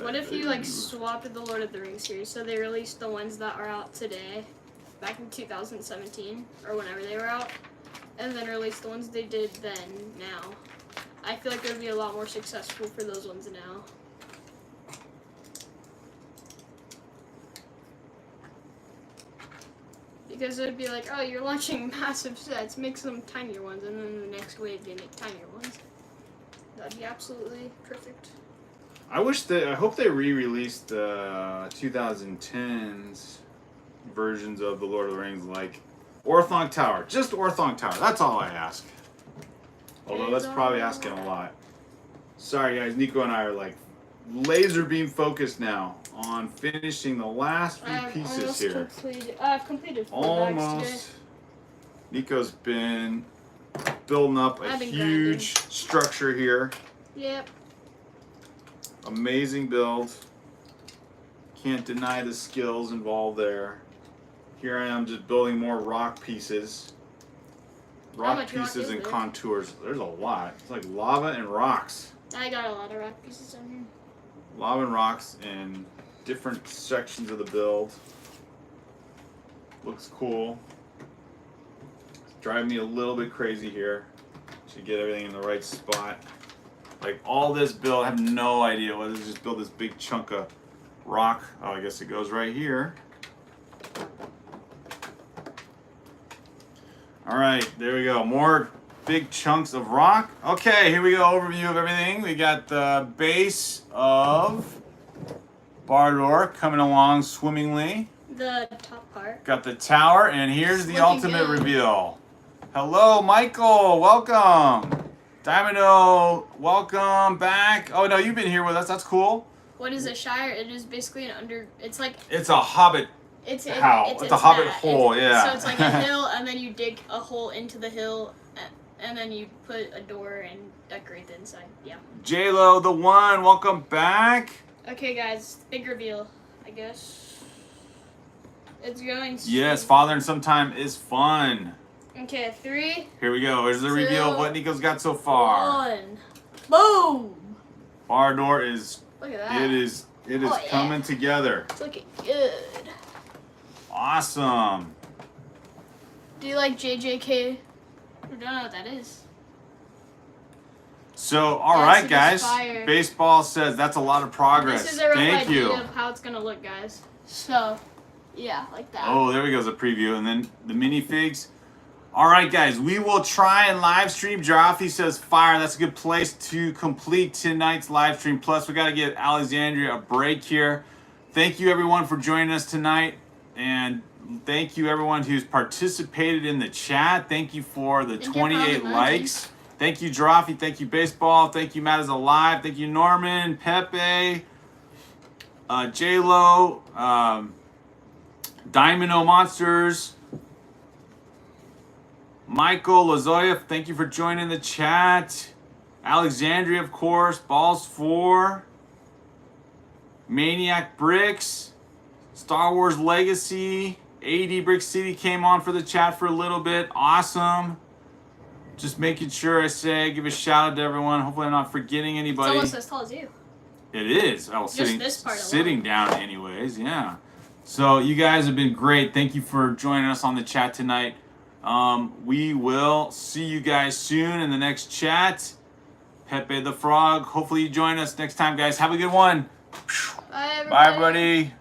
What if you like swapped the Lord of the Rings series? So they released the ones that are out today, back in 2017 or whenever they were out, and then released the ones they did then now. I feel like it would be a lot more successful for those ones now. Because it would be like, oh, you're launching massive sets, make some tinier ones, and then the next wave they make tinier ones. That'd be absolutely perfect. I hope they re-released the 2010s versions of the Lord of the Rings, like Orthanc Tower. Just Orthanc Tower. That's all I ask. Although that's probably asking a lot. Sorry guys, Nico and I are like laser beam focused now on finishing the last few pieces here. I've completed 4 bags today. Almost. Nico's been building up a I've been huge structure here. Yep. Amazing build. Can't deny the skills involved there. Here I am just building more rock pieces. Rock pieces and contours. There's a lot. It's like lava and rocks. I got a lot of rock pieces on here. Lava and rocks in different sections of the build. Looks cool. It's driving me a little bit crazy here to get everything in the right spot. Like all this build, I have no idea what it is. Just build this big chunk of rock. Oh, I guess it goes right here. All right, there we go. More big chunks of rock. Okay, here we go. Overview of everything. We got the base of Barad-Dur coming along swimmingly. The top part. Got the tower, and here's the ultimate good. reveal. Hello, Michael. Welcome. Diamond, welcome back. Oh no, you've been here with us. That's cool. What is a shire? It is basically an under. It's like. It's a hobbit. It's a hobbit hole. Yeah. So it's like a hill, and then you dig a hole into the hill, and then you put a door and decorate the inside. Yeah. J-Lo, the one. Welcome back. Okay, guys. Big reveal, I guess. It's going. Yes, Father and Sometime is fun. Okay, 3. Here we go. Here's the reveal of what Nico's got so far. 1. Boom! Barad-Dur is. Look at that. It is coming together. It's looking good. Awesome. Do you like JJK? I don't know what that is. So, all right, guys. Fire. Baseball says that's a lot of progress. This is a rough Thank idea you. of how it's gonna look, guys. So, yeah, like that. Oh, there we go. The preview, and then the minifigs. All right, guys. We will try and live stream. Jaffe says fire. That's a good place to complete tonight's live stream. Plus, we got to give Alexandria a break here. Thank you, everyone, for joining us tonight. And thank you, everyone who's participated in the chat. Thank you for the 28 likes. Thank you, Jaffe. Thank you, Baseball. Thank you, Matt is Alive. Thank you, Norman, Pepe, J-Lo, Diamond Monsters, Michael Lazoya. Thank you for joining the chat. Alexandria, of course. Balls 4. Maniac Bricks. Star Wars Legacy, AD Brick City came on for the chat for a little bit. Awesome. Just making sure I give a shout out to everyone. Hopefully I'm not forgetting anybody. It's almost as tall as you. It is. Oh, just this part sitting down anyways, yeah. So you guys have been great. Thank you for joining us on the chat tonight. We will see you guys soon in the next chat. Pepe the Frog. Hopefully you join us next time, guys. Have a good one. Bye, everybody. Bye, everybody.